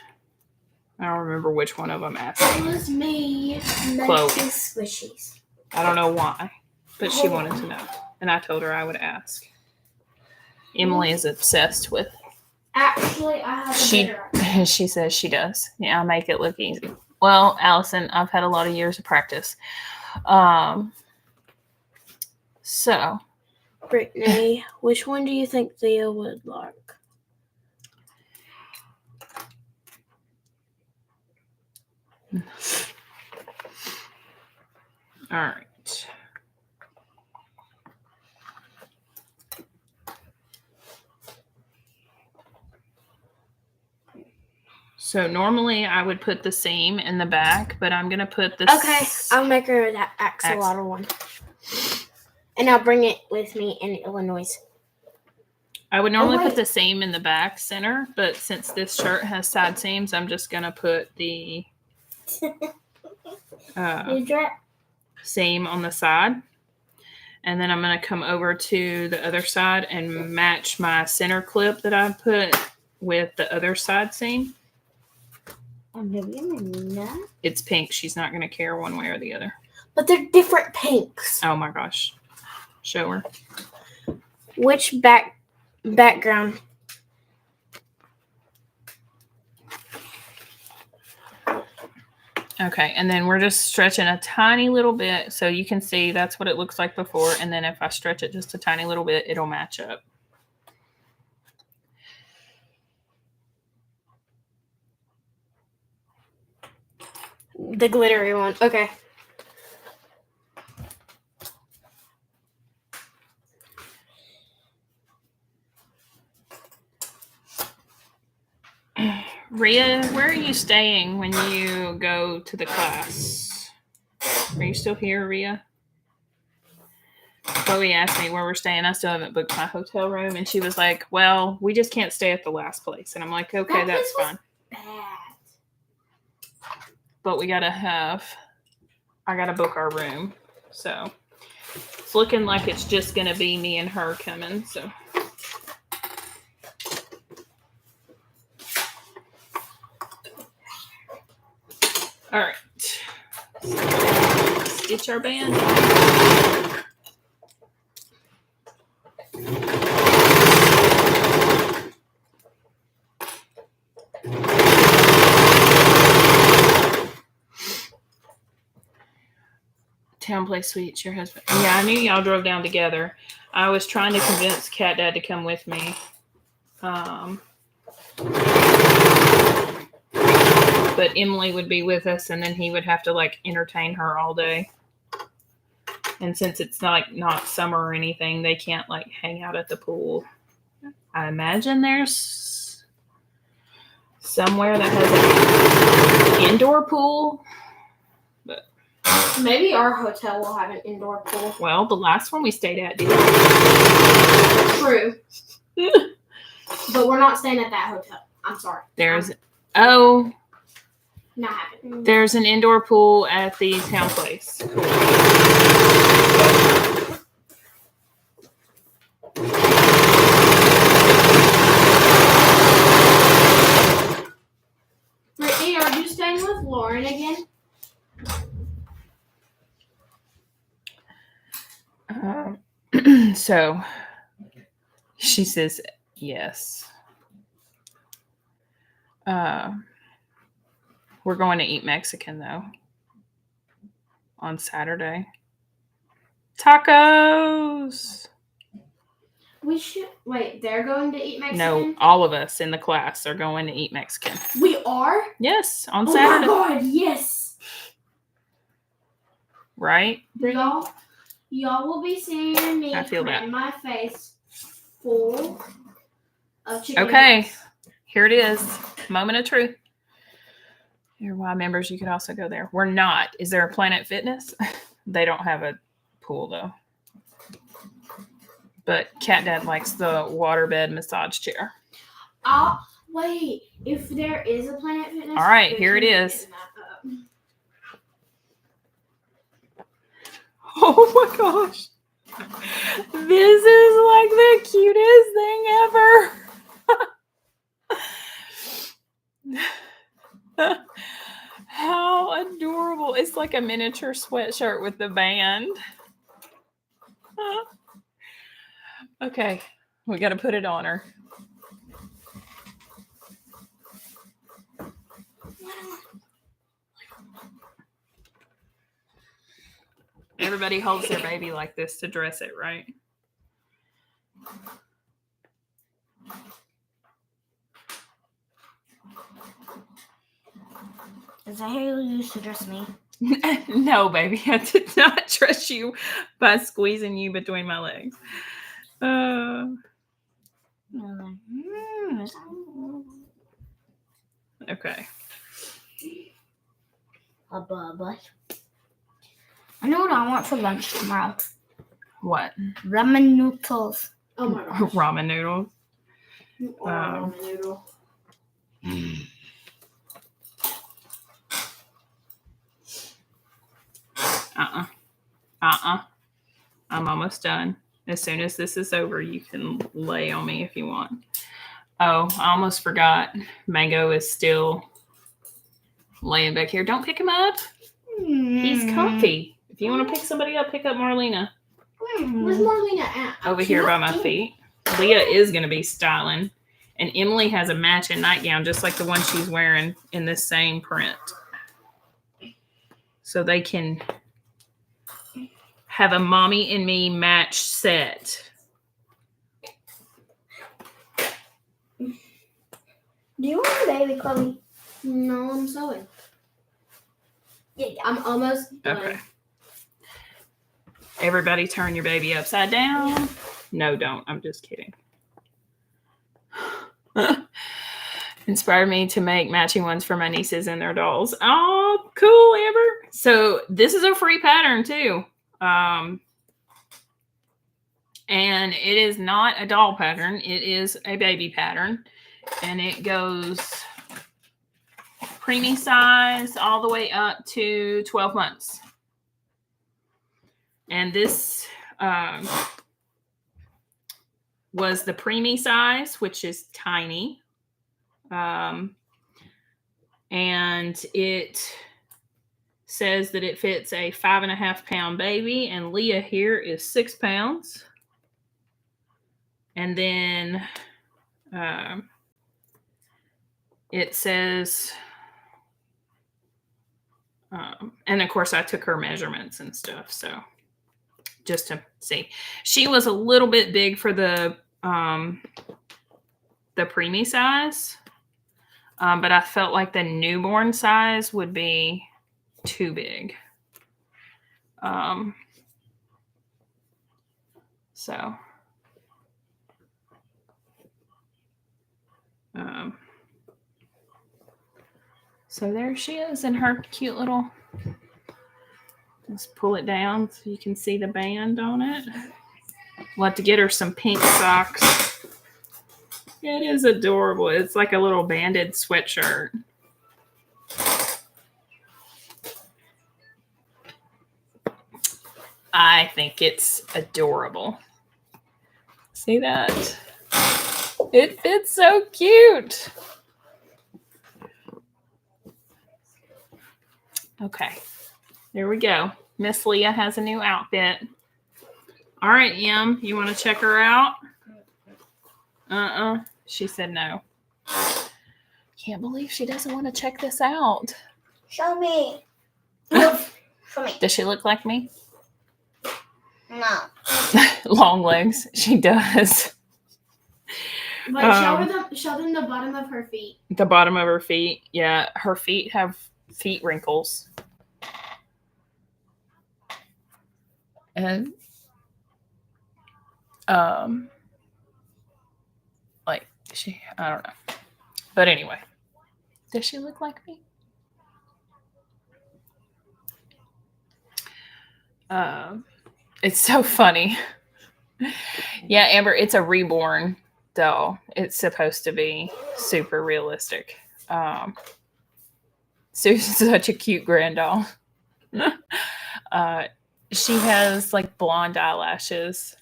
A: I don't remember which one of them asked.
B: It was me.
A: Chloe.
B: Squishies.
A: I don't know why, but she wanted to know. And I told her I would ask. Emily is obsessed with.
B: Actually, I have a better.
A: She says she does. Yeah, I make it look easy. Well, Allison, I've had a lot of years of practice. So.
C: Brittany, which one do you think Thea would like?
A: All right. So normally I would put the seam in the back, but I'm going to put this.
C: Okay, I'll make her that axolotl one. And I'll bring it with me in Illinois.
A: I would normally put the seam in the back center, but since this shirt has side seams, I'm just going to put the seam on the side. And then I'm going to come over to the other side and match my center clip that I put with the other side seam. It's pink. She's not going to care one way or the other.
C: But they're different pinks.
A: Oh my gosh. Show her.
C: Which background?
A: Okay, and then we're just stretching a tiny little bit so you can see that's what it looks like before. And then if I stretch it just a tiny little bit, it'll match up.
C: The glittery one. Okay.
A: Rhea, where are you staying when you go to the class? Are you still here, Rhea? Chloe asked me where we're staying. I still haven't booked my hotel room. And she was like, well, we just can't stay at the last place. And I'm like, okay, that's fine.
B: Bad.
A: But I gotta book our room. So it's looking like it's just gonna be me and her coming. So. All right. Stitch our band. Town Place Suites, your husband. Yeah, I knew y'all drove down together. I was trying to convince Cat Dad to come with me. But Emily would be with us, and then he would have to like entertain her all day. And since it's not summer or anything, they can't like hang out at the pool. I imagine there's somewhere that has an indoor pool. But
C: Maybe our hotel will have an indoor pool.
A: well, the last one we stayed at did.
C: True. But we're not staying at that hotel. I'm sorry. Not happening.
A: There's an indoor pool at the Town Place.
C: Brittany, are you staying with Lauren again?
A: So she says yes. We're going to eat Mexican though on Saturday. Tacos.
C: We should wait. They're going to eat Mexican.
A: No, all of us in the class are going to eat Mexican.
C: We are.
A: Yes, on
C: Oh
A: Saturday.
C: my God! Yes.
A: Right?
C: Y'all will be seeing me
A: I feel that.
C: in my face full of chicken.
A: Okay,
C: nuggets.
A: here it is. Moment of truth. Your Y members, you could also go there. We're not. Is there a Planet Fitness? They don't have a pool though. But Cat Dad likes the waterbed massage chair.
C: Wait. If there is a Planet Fitness.
A: All right,
C: we
A: here it
C: can
A: is.
C: get that up.
A: Oh my gosh. This is like the cutest thing ever. How adorable. It's like a miniature sweatshirt with the band. Okay, we got to put it on her. Everybody holds their baby like this to dress it, right?
B: Is that how you used to dress me?
A: No, baby. I did not trust you by squeezing you between my legs. Okay.
B: I know what I want for lunch tomorrow.
A: What?
B: Ramen noodles.
C: Oh my gosh.
A: Ramen noodles.
C: You are a ramen noodle.
A: I'm almost done. As soon as this is over, you can lay on me if you want. Oh, I almost forgot. Mango is still laying back here. Don't pick him up. He's comfy. If you want to pick somebody up, pick up Marlena.
C: Where's Marlena at?
A: Over here by my feet. Leah is going to be styling. And Emily has a matching nightgown just like the one she's wearing in this same print. So they can have a mommy and me match set.
B: Do you want a baby, Chloe?
C: No, I'm sewing. Yeah, I'm almost done.
A: Okay. Everybody turn your baby upside down. No, don't. I'm just kidding. Inspired me to make matching ones for my nieces and their dolls. Oh, cool, Amber. So this is a free pattern too. And it is not a doll pattern. It is a baby pattern. And it goes preemie size all the way up to 12 months. And this was the preemie size, which is tiny. And it says that it fits a 5.5 pound baby, and Leah here is 6 pounds. And then it says And of course, I took her measurements and stuff. So just to see, she was a little bit big for the preemie size, but I felt like the newborn size would be too big. So there she is in her cute little. Just pull it down so you can see the band on it. We'll have to get her some pink socks. It is adorable. It's like a little banded sweatshirt. I think it's adorable. See that? It fits so cute. Okay, there we go. Miss Leah has a new outfit. All right, Em, you want to check her out? She said no. Can't believe she doesn't want to check this out.
B: Show me. Show me.
A: Does she look like me?
B: No.
A: Long legs. She does.
D: But show them the bottom of her feet.
A: The bottom of her feet. Yeah, her feet have feet wrinkles. And like I don't know. But anyway, does she look like me? It's so funny. Yeah, Amber, it's a reborn doll. It's supposed to be super realistic. Susan's such a cute grand doll. She has like blonde eyelashes.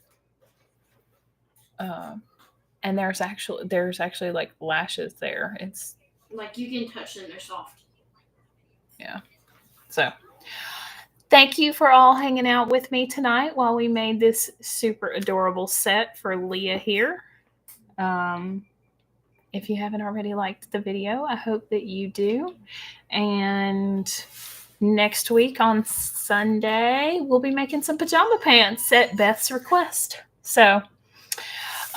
A: And there's actually like lashes there. It's
D: Like you can touch them, they're soft.
A: Yeah. So thank you for all hanging out with me tonight while we made this super adorable set for Leah here. If you haven't already liked the video, I hope that you do. And next week on Sunday, we'll be making some pajama pants at Beth's request. So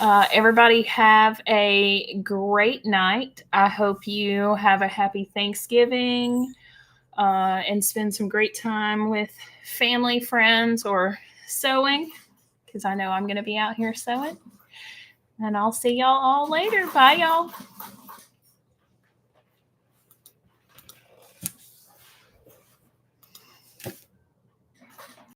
A: everybody have a great night. I hope you have a happy Thanksgiving and spend some great time with family, friends, or sewing, because I know I'm going to be out here sewing. And I'll see y'all all later. Bye, y'all.